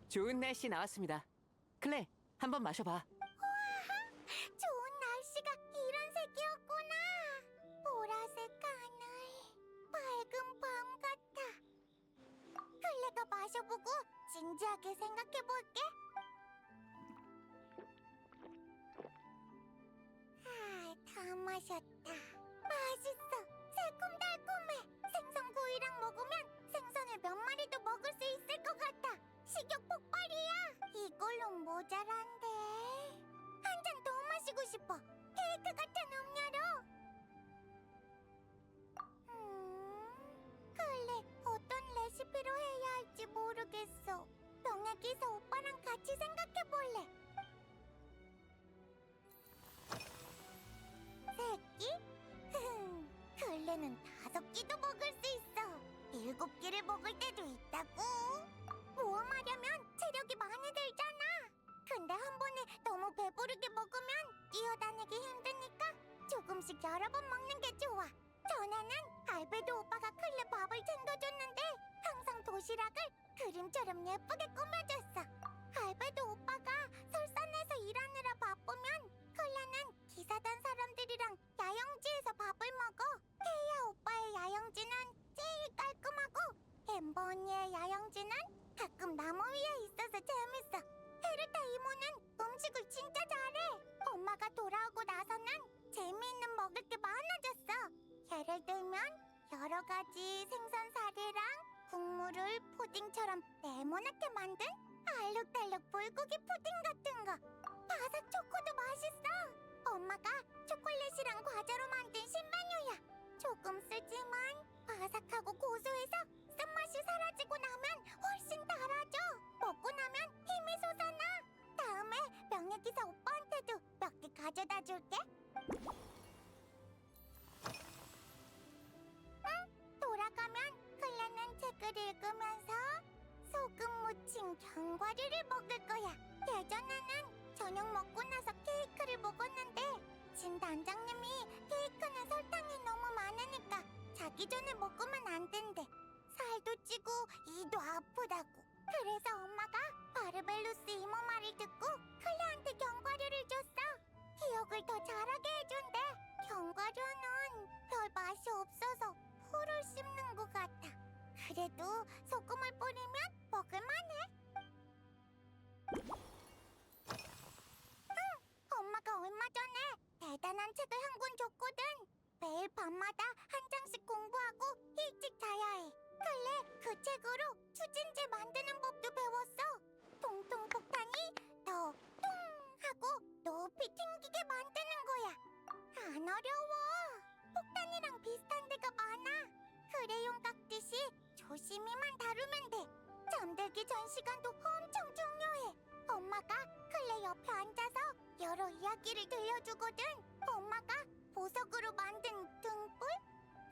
좋은 날씨 나왔습니다. 클레, 한번 마셔봐. 좋은 날씨가 이런 색이었구나. 보라색 하늘, 밝은 밤 같아. 클레가 마셔보고 진지하게 생각해볼게. 다 마셨다. 맛있어. 새콤달콤해. 생선구이랑 먹으면 생선을 몇 마리도 먹을 수 있을 것 같아. 식욕 폭발이야. 이걸로 모자란데. 한 잔 더 마시고 싶어. 케이크 같은 음료로. 클레, 어떤 레시피로 해야 할지 모르겠어. 명예기사 오빠랑 같이 생각해볼래. 세 끼? 클레는 5끼도 먹을 수 있어. 7끼를 먹을 때도 있다고. 모험하려면 체력이 많이 들잖아. 근데 한 번에 너무 배부르게 먹으면 뛰어다니기 힘드니까 조금씩 여러 번 먹는 게 좋아. 전에는 알베도 오빠가 클레 밥을 챙겨줬는데 항상 도시락을 그림처럼 예쁘게 꾸며줬어. 알베도 오빠가 설산에서 일하느라 바쁘면 클레는 기사단 사람들이랑 야영지에서 밥을 먹어. 태야 오빠의 야영지는 제일 깔끔하고 엠버 언니의 야영지는 가끔 나무 위에 있어서 재밌어. 헤르타 이모는 음식을 진짜 잘해. 엄마가 돌아오고 나서는 재미있는 먹을 게 많아졌어. 예를 들면 여러 가지 생선 사리랑 국물을 푸딩처럼 네모나게 만든 알록달록 불고기 푸딩 같은 거. 바삭 초코도 맛있어. 엄마가 초콜릿이랑 과자로 만든 신메뉴야. 조금 쓰지만 바삭하고 고소해서 쓴맛이 사라지고 나면 훨씬 달아져. 먹고 나면 힘이 솟아나. 다음에 명예기사 오빠한테도 몇 개 가져다 줄게. 돌아가면 클레는 책을 읽으면서 소금 묻힌 견과류를 먹을 거야. 예전에는 저녁 먹고 나서 케이크를 먹었는데 진 단장님이 케이크는 설탕이 너무 많으니까 자기 전에 먹으면 안 된대. 살도 찌고 이도 아프다고. 그래서 엄마가 바르벨루스 이모 말을 듣고 클레한테 견과류를 줬어. 기억을 더 잘하게 해준대. 견과류는 별 맛이 없어서 코를 씹는 것 같아. 그래도 소금을 뿌리면 먹을만해. 엄마가 얼마 전에 대단한 책을 한 권 줬거든. 매일 밤마다 한 장씩 공부하고 일찍 자야 해. 근래 그 책으로 추진제 만드는 법도 배웠어. 통통 폭탄이 더 통 하고 높이 튕기게 만드는 거야. 안 어려워. 폭탄이랑 비슷한 데가 많아. 크레용 깎듯이 조심히만 다루면 돼. 잠들기 전 시간도 엄청 중요해. 엄마가 클레 옆에 앉아서 여러 이야기를 들려주거든. 엄마가 보석으로 만든 등불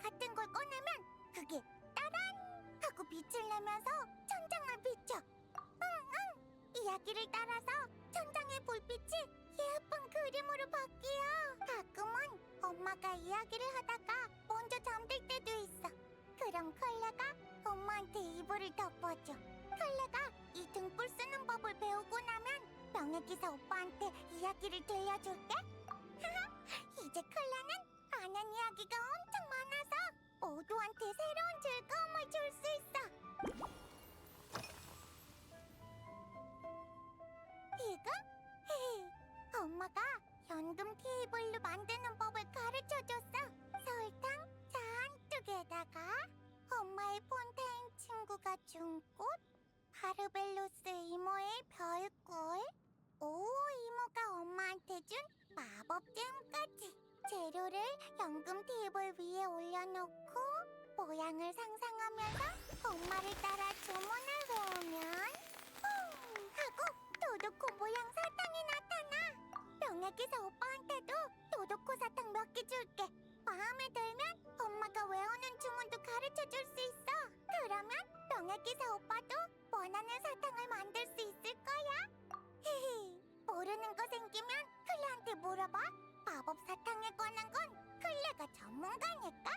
같은 걸 꺼내면 그게 따란 하고 빛을 내면서 천장을 비춰. 이야기를 따라서 천장의 불빛이 예쁜 그림으로 바뀌어. 가끔은 엄마가 이야기를 하다가 먼저 잠들 때도 있어. 그럼 클레가 엄마한테 이불을 덮어줘. 클레가 이 등불 쓰는 법을 배우고 나면 명예기사 오빠한테 이야기를 들려줄게. 이제 클레는 아는 이야기가 엄청 많아서 모두한테 새로운 즐거움을 줄 수 있어. 이거? 엄마가 현금 테이블로 만드는 법을 가르쳐줬어. 설탕 잔뜩에다가 엄마의 폰테인 친구가 준 꽃, 바르벨로스 이모의 별꿀, 오오 이모가 엄마한테 준 마법잼까지. 재료를 연금 테이블 위에 올려놓고 모양을 상상하면서 엄마를 따라 주문을 외우면 하고 도도코 모양 사탕이 나타나. 명예기사 오빠한테도 도도코 사탕 몇 개 줄게. 마음에 들면 엄마가 외우는 주문도 가르쳐줄 수 있어. 그러면 명예기사 오빠도 원하는 사탕을 만들 수 있을 거야. 모르는 거 생기면 클레한테 물어봐. 마법 사탕에 관한 건 클레가 전문가니까.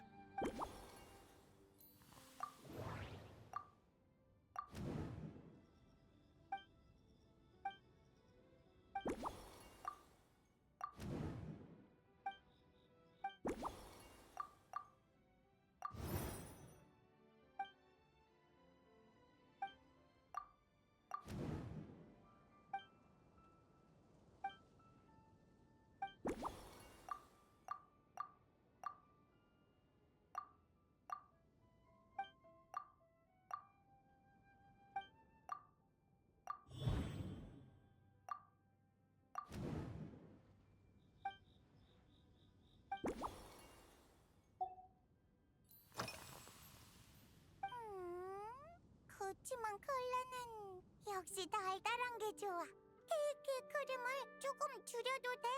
그치만 클레는 역시 달달한 게 좋아. 케이크의 크림을 조금 줄여도 돼.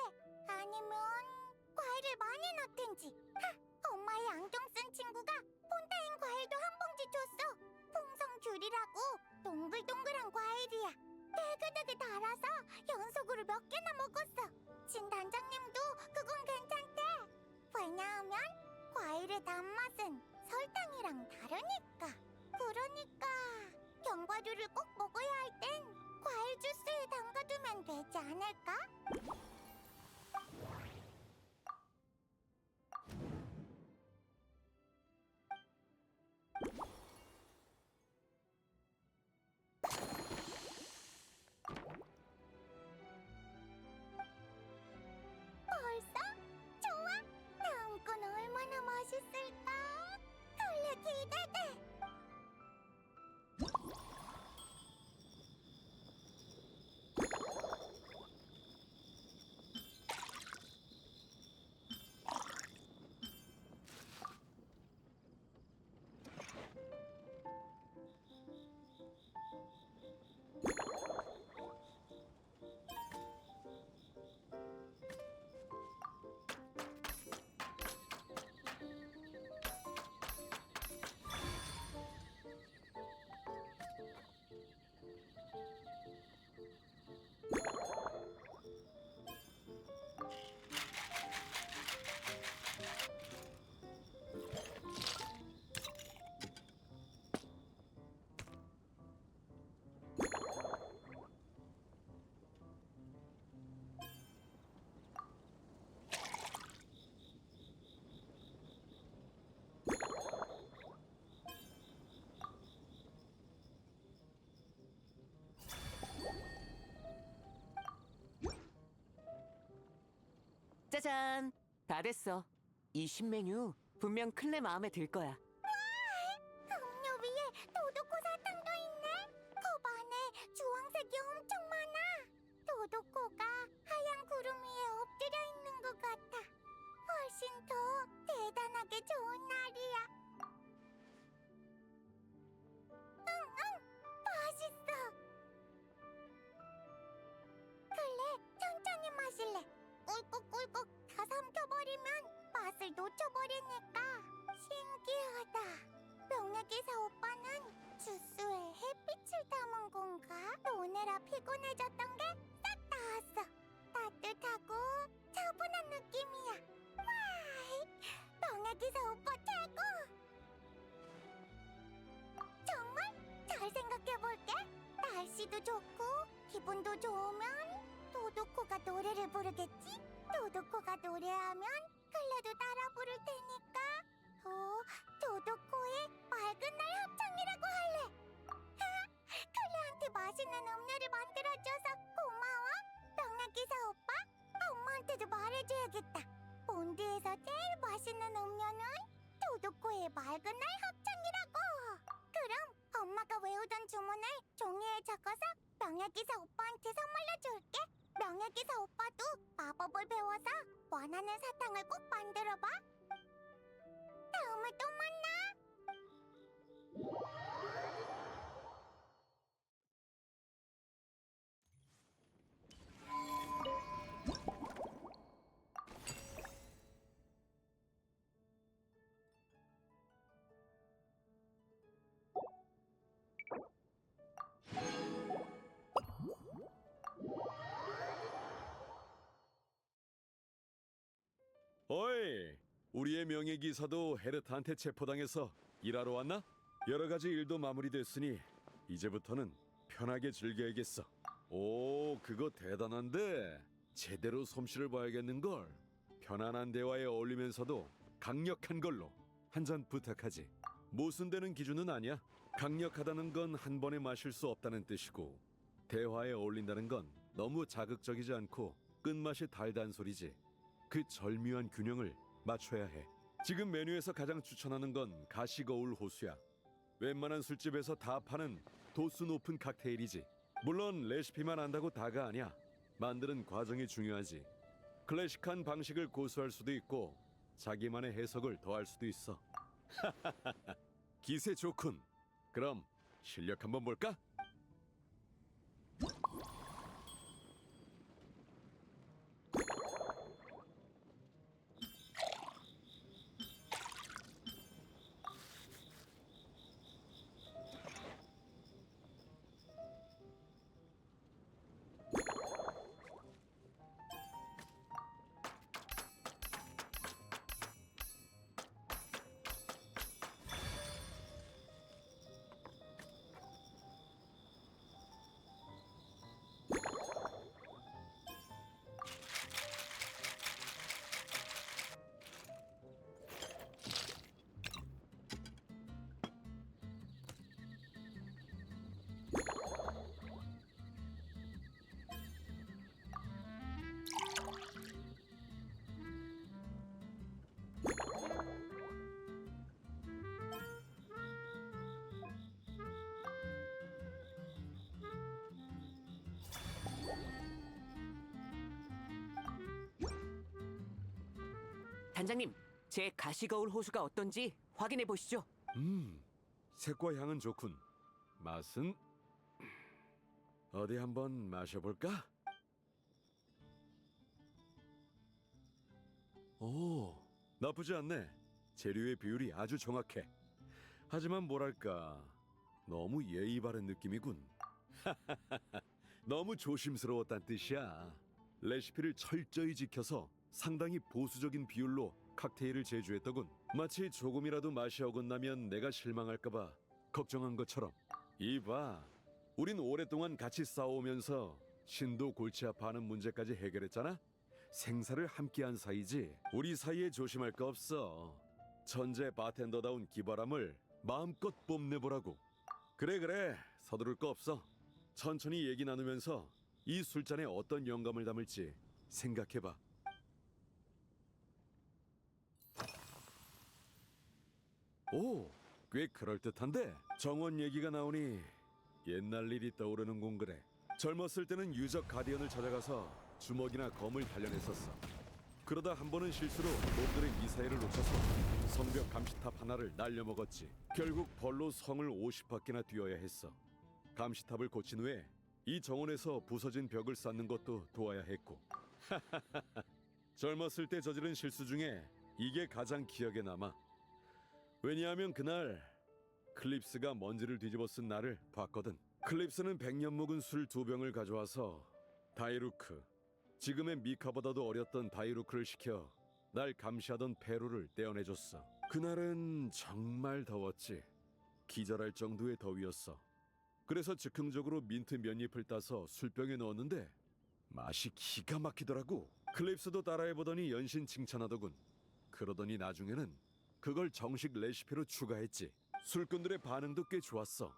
아니면 과일을 많이 넣든지. 엄마의 안경 쓴 친구가 폰타인 과일도 한 봉지 줬어. 풍성귤이라고 동글동글한 과일이야. 되게 달아서 연속으로 몇 개나 먹었어. 벌써? 좋아! 다음 건 얼마나 맛있을까? 설레 기대돼! 짜잔! 다 됐어. 이 신메뉴 분명 클레 마음에 들 거야. 음료 위에 도도코 사탕도 있네. 컵 안에 주황색이 엄청 많아. 도도코가 하얀 구름 위에 엎드려 있는 것 같아. 훨씬 더 대단하게 좋은 날이야. 응, 맛있어. 그래, 천천히 마실래. 꿀꺽꿀꺽 다 삼켜버리면 맛을 놓쳐버리니까. 신기하다. 명예기사 오빠는 주스에 햇빛을 담은 건가? 노느라 피곤해졌던 게 싹 나았어. 따뜻하고 차분한 느낌이야. 와, 명예기사 오빠 최고! 정말? 잘 생각해볼게. 날씨도 좋고 기분도 좋으면 도도코가 노래를 부르겠지? 도도코가 노래하면 클레도 따라 부를 테니까 도도코의 맑은 날 합창이라고 할래. 클레한테 맛있는 음료를 만들어줘서 고마워. 명예기사 오빠, 엄마한테도 말해줘야겠다. 몬드에서 제일 맛있는 음료는 도도코의 맑은 날 합창이라고. 그럼 엄마가 외우던 주문을 종이에 적어서 명예기사 오빠한테 선물로 줄게. 명예기사 오빠도 마법을 배워서 원하는 사탕을 꼭 만들어봐. 다음에 또 만나. 어이, 우리의 명예기사도 헤르트한테 체포당해서 일하러 왔나? 여러 가지 일도 마무리됐으니 이제부터는 편하게 즐겨야겠어. 오, 그거 대단한데 제대로 솜씨를 봐야겠는걸. 편안한 대화에 어울리면서도 강력한 걸로 한 잔 부탁하지. 모순되는 기준은 아니야. 강력하다는 건 한 번에 마실 수 없다는 뜻이고, 대화에 어울린다는 건 너무 자극적이지 않고 끝맛이 달단 소리지. 그 절묘한 균형을 맞춰야 해. 지금 메뉴에서 가장 추천하는 건 가시거울 호수야. 웬만한 술집에서 다 파는 도수 높은 칵테일이지. 물론 레시피만 안다고 다가 아니야. 만드는 과정이 중요하지. 클래식한 방식을 고수할 수도 있고 자기만의 해석을 더할 수도 있어. 기세 좋군. 그럼 실력 한번 볼까? 단장님, 제 가시거울 호수가 어떤지 확인해 보시죠. 색과 향은 좋군. 맛은 어디 한번 마셔볼까? 오, 나쁘지 않네. 재료의 비율이 아주 정확해. 하지만 뭐랄까, 너무 예의 바른 느낌이군. 너무 조심스러웠단 뜻이야. 레시피를 철저히 지켜서 상당히 보수적인 비율로 칵테일을 제조했더군. 마치 조금이라도 맛이 어긋나면 내가 실망할까봐 걱정한 것처럼. 이봐, 우린 오랫동안 같이 싸워오면서 신도 골치 아파하는 문제까지 해결했잖아. 생사를 함께한 사이지. 우리 사이에 조심할 거 없어. 천재 바텐더다운 기발함을 마음껏 뽐내보라고. 그래, 서두를 거 없어. 천천히 얘기 나누면서 이 술잔에 어떤 영감을 담을지 생각해봐. 오, 꽤 그럴듯한데? 정원 얘기가 나오니 옛날 일이 떠오르는군. 그래. 젊었을 때는 유적 가디언을 찾아가서 주먹이나 검을 단련했었어. 그러다 한 번은 실수로 놈들의 미사일을 놓쳐서 성벽 감시탑 하나를 날려먹었지. 결국 벌로 성을 50바퀴나 뛰어야 했어. 감시탑을 고친 후에 이 정원에서 부서진 벽을 쌓는 것도 도와야 했고. 젊었을 때 저지른 실수 중에 이게 가장 기억에 남아. 왜냐하면 그날 클립스가 먼지를 뒤집어 쓴 나를 봤거든. 클립스는 100년 묵은 술 2병을 가져와서 다이루크, 지금의 미카보다도 어렸던 다이루크를 시켜 날 감시하던 페루를 떼어내줬어. 그날은 정말 더웠지. 기절할 정도의 더위였어. 그래서 즉흥적으로 민트 몇 잎을 따서 술병에 넣었는데 맛이 기가 막히더라고. 클립스도 따라해보더니 연신 칭찬하더군. 그러더니 나중에는 그걸 정식 레시피로 추가했지. 술꾼들의 반응도 꽤 좋았어.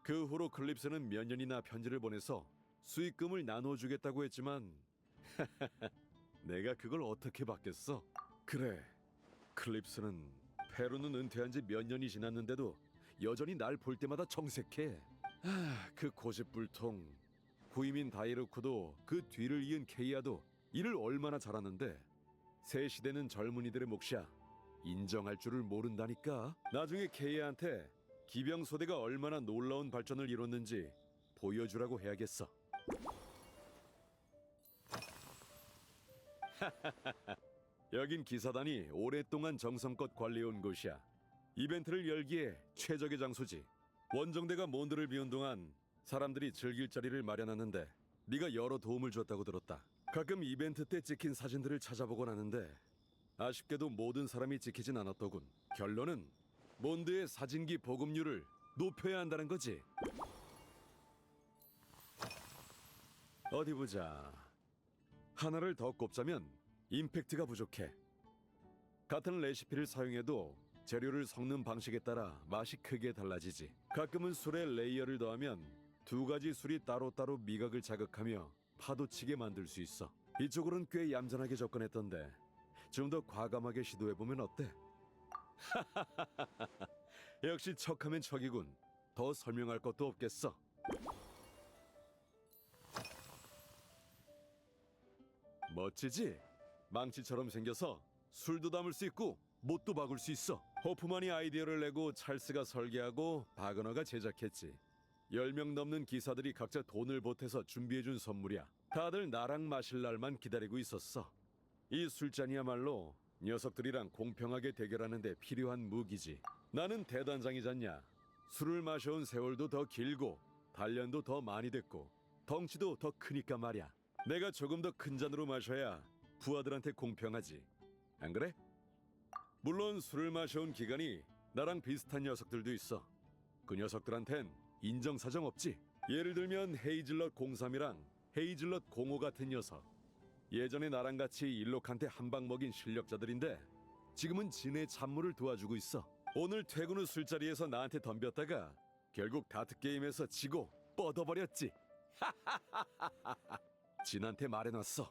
그 후로 클립스는 몇 년이나 편지를 보내서 수익금을 나눠주겠다고 했지만 내가 그걸 어떻게 받겠어? 그래, 클립스는 페루는 은퇴한 지 몇 년이 지났는데도 여전히 날 볼 때마다 정색해. 그 고집불통. 후이민 다이루크도 그 뒤를 이은 케이아도 일을 얼마나 잘하는데 새 시대는 젊은이들의 몫이야. 인정할 줄을 모른다니까. 나중에 케이아한테 기병소대가 얼마나 놀라운 발전을 이뤘는지 보여주라고 해야겠어. 여긴 기사단이 오랫동안 정성껏 관리해온 곳이야. 이벤트를 열기에 최적의 장소지. 원정대가 몬드를 비운 동안 사람들이 즐길 자리를 마련하는데 네가 여러 도움을 줬다고 들었다. 가끔 이벤트 때 찍힌 사진들을 찾아보곤 하는데 아쉽게도 모든 사람이 찍히진 않았더군. 결론은 몬드의 사진기 보급률을 높여야 한다는 거지. 어디 보자. 하나를 더 꼽자면 임팩트가 부족해. 같은 레시피를 사용해도 재료를 섞는 방식에 따라 맛이 크게 달라지지. 가끔은 술에 레이어를 더하면 두 가지 술이 따로따로 미각을 자극하며 파도치게 만들 수 있어. 이쪽으로는 꽤 얌전하게 접근했던데 좀 더 과감하게 시도해보면 어때? 역시 척하면 척이군. 더 설명할 것도 없겠어. 멋지지? 망치처럼 생겨서 술도 담을 수 있고 못도 박을 수 있어. 호프만이 아이디어를 내고 찰스가 설계하고 바그너가 제작했지. 10명 넘는 기사들이 각자 돈을 보태서 준비해준 선물이야. 다들 나랑 마실 날만 기다리고 있었어. 이 술잔이야말로 녀석들이랑 공평하게 대결하는 데 필요한 무기지. 나는 대단장이잖냐. 술을 마셔온 세월도 더 길고 단련도 더 많이 됐고 덩치도 더 크니까 말이야. 내가 조금 더 큰 잔으로 마셔야 부하들한테 공평하지. 안 그래? 물론 술을 마셔온 기간이 나랑 비슷한 녀석들도 있어. 그 녀석들한텐 인정사정 없지. 예를 들면 헤이즐넛 03이랑 헤이즐넛 05 같은 녀석. 예전에 나랑 같이 일록한테 한 방 먹인 실력자들인데 지금은 진의 참모를 도와주고 있어. 오늘 퇴근 후 술자리에서 나한테 덤볐다가 결국 다트게임에서 지고 뻗어버렸지. 진한테 말해놨어.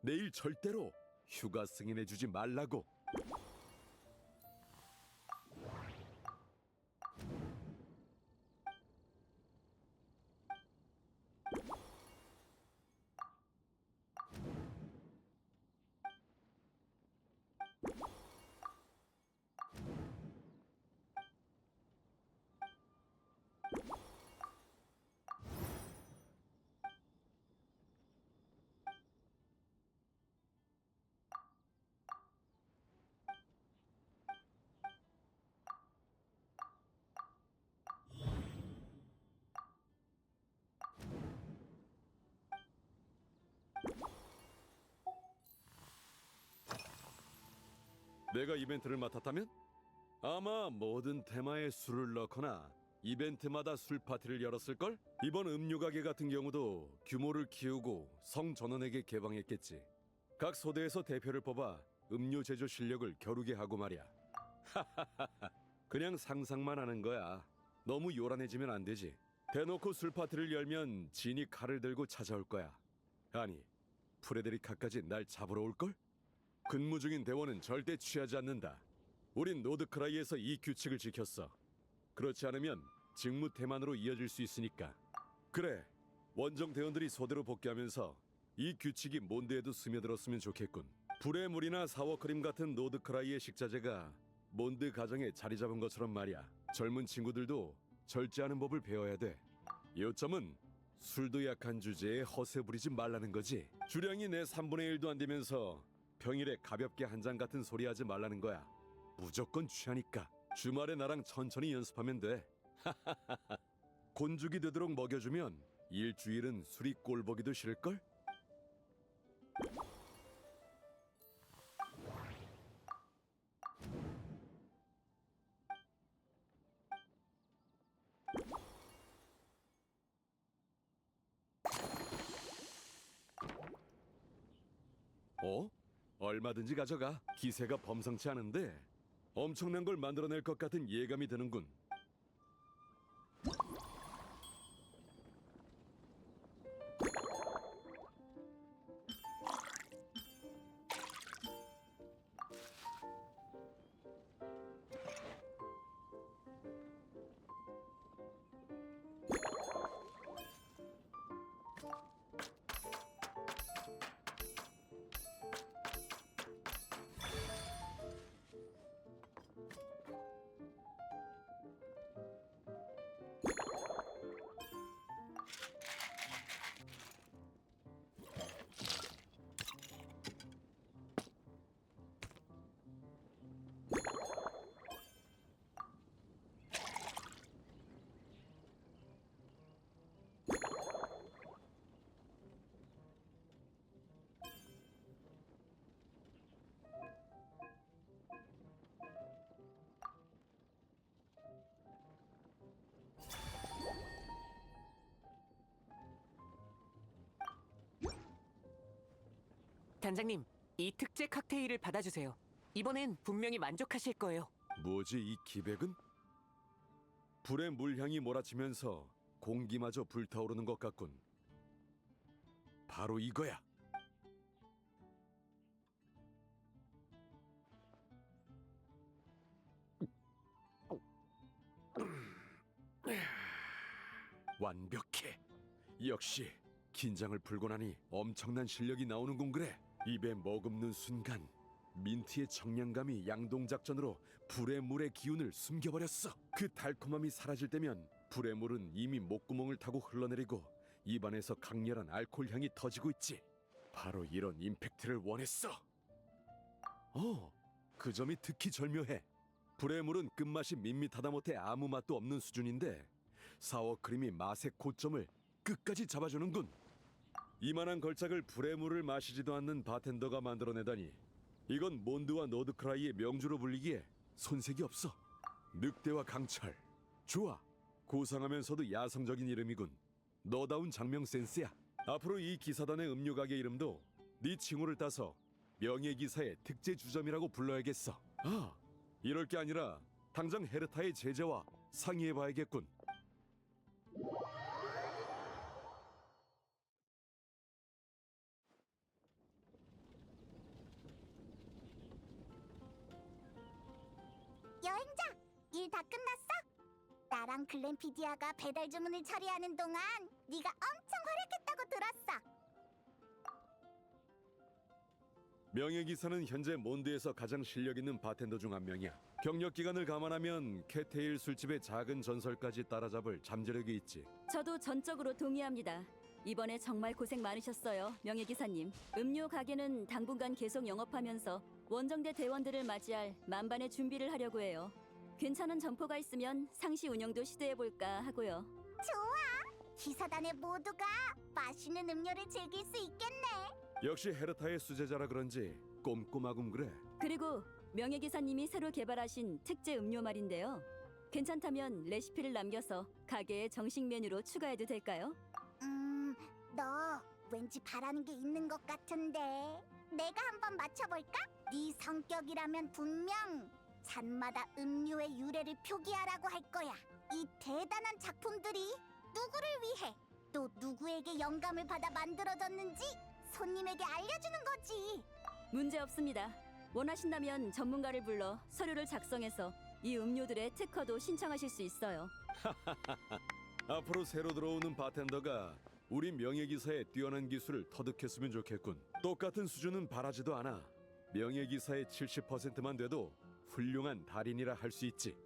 내일 절대로 휴가 승인해주지 말라고. 내가 이벤트를 맡았다면? 아마 모든 테마에 술을 넣거나 이벤트마다 술 파티를 열었을걸? 이번 음료 가게 같은 경우도 규모를 키우고 성전원에게 개방했겠지. 각 소대에서 대표를 뽑아 음료 제조 실력을 겨루게 하고 말이야. 그냥 상상만 하는 거야. 너무 요란해지면 안 되지. 대놓고 술 파티를 열면 진이 칼을 들고 찾아올 거야. 아니, 프레데리카까지 날 잡으러 올걸? 근무 중인 대원은 절대 취하지 않는다. 우린 노드크라이에서 이 규칙을 지켰어. 그렇지 않으면 직무 태만으로 이어질 수 있으니까. 그래, 원정 대원들이 소대로 복귀하면서 이 규칙이 몬드에도 스며들었으면 좋겠군. 불의 물이나 사워크림 같은 노드크라이의 식자재가 몬드 가정에 자리 잡은 것처럼 말이야. 젊은 친구들도 절제하는 법을 배워야 돼. 요점은 술도 약한 주제에 허세 부리지 말라는 거지. 주량이 내 3분의 1도 안 되면서 평일에 가볍게 한 잔 같은 소리 하지 말라는 거야. 무조건 취하니까 주말에 나랑 천천히 연습하면 돼. 곤죽이 되도록 먹여주면 일주일은 술이 꼴보기도 싫을걸? 어? 얼마든지 가져가. 기세가 범상치 않은데 엄청난 걸 만들어낼 것 같은 예감이 드는군. 단장님, 이 특제 칵테일을 받아주세요. 이번엔 분명히 만족하실 거예요. 뭐지 이 기백은? 불의 물향이 몰아치면서 공기마저 불타오르는 것 같군. 바로 이거야. 완벽해. 역시 긴장을 풀고 나니 엄청난 실력이 나오는군. 그래, 입에 머금는 순간 민트의 청량감이 양동작전으로 불의 물의 기운을 숨겨버렸어. 그 달콤함이 사라질 때면 불의 물은 이미 목구멍을 타고 흘러내리고 입안에서 강렬한 알코올 향이 터지고 있지. 바로 이런 임팩트를 원했어. 그 점이 특히 절묘해. 불의 물은 끝맛이 밋밋하다 못해 아무 맛도 없는 수준인데 사워크림이 맛의 고점을 끝까지 잡아주는군. 이만한 걸작을 불의 물을 마시지도 않는 바텐더가 만들어내다니, 이건 몬드와 노드크라이의 명주로 불리기에 손색이 없어. 늑대와 강철, 좋아. 고상하면서도 야성적인 이름이군. 너다운 장명 센스야. 앞으로 이 기사단의 음료 가게 이름도 네 칭호를 따서 명예기사의 특제 주점이라고 불러야겠어. 이럴 게 아니라 당장 헤르타의 제재와 상의해봐야겠군. 여행자, 일 다 끝났어? 나랑 글렌피디아가 배달 주문을 처리하는 동안 네가 엄청 활약했다고 들었어. 명예기사는 현재 몬드에서 가장 실력 있는 바텐더 중 한 명이야. 경력 기간을 감안하면 캣테일 술집의 작은 전설까지 따라잡을 잠재력이 있지. 저도 전적으로 동의합니다. 이번에 정말 고생 많으셨어요, 명예기사님. 음료 가게는 당분간 계속 영업하면서 원정대 대원들을 맞이할 만반의 준비를 하려고 해요. 괜찮은 점포가 있으면 상시 운영도 시도해볼까 하고요. 좋아, 기사단의 모두가 맛있는 음료를 즐길 수 있겠네. 역시 헤르타의 수제자라 그런지 꼼꼼하군. 그래. 그리고 명예기사님이 새로 개발하신 특제 음료 말인데요. 괜찮다면 레시피를 남겨서 가게에 정식 메뉴로 추가해도 될까요? 너 왠지 바라는 게 있는 것 같은데. 내가 한번 맞춰볼까? 네 성격이라면 분명 잔마다 음료의 유래를 표기하라고 할 거야. 이 대단한 작품들이 누구를 위해 또 누구에게 영감을 받아 만들어졌는지 손님에게 알려주는 거지. 문제 없습니다. 원하신다면 전문가를 불러 서류를 작성해서 이 음료들의 특허도 신청하실 수 있어요. 앞으로 새로 들어오는 바텐더가 우리 명예기사의 뛰어난 기술을 터득했으면 좋겠군. 똑같은 수준은 바라지도 않아. 명예기사의 70%만 돼도 훌륭한 달인이라 할 수 있지.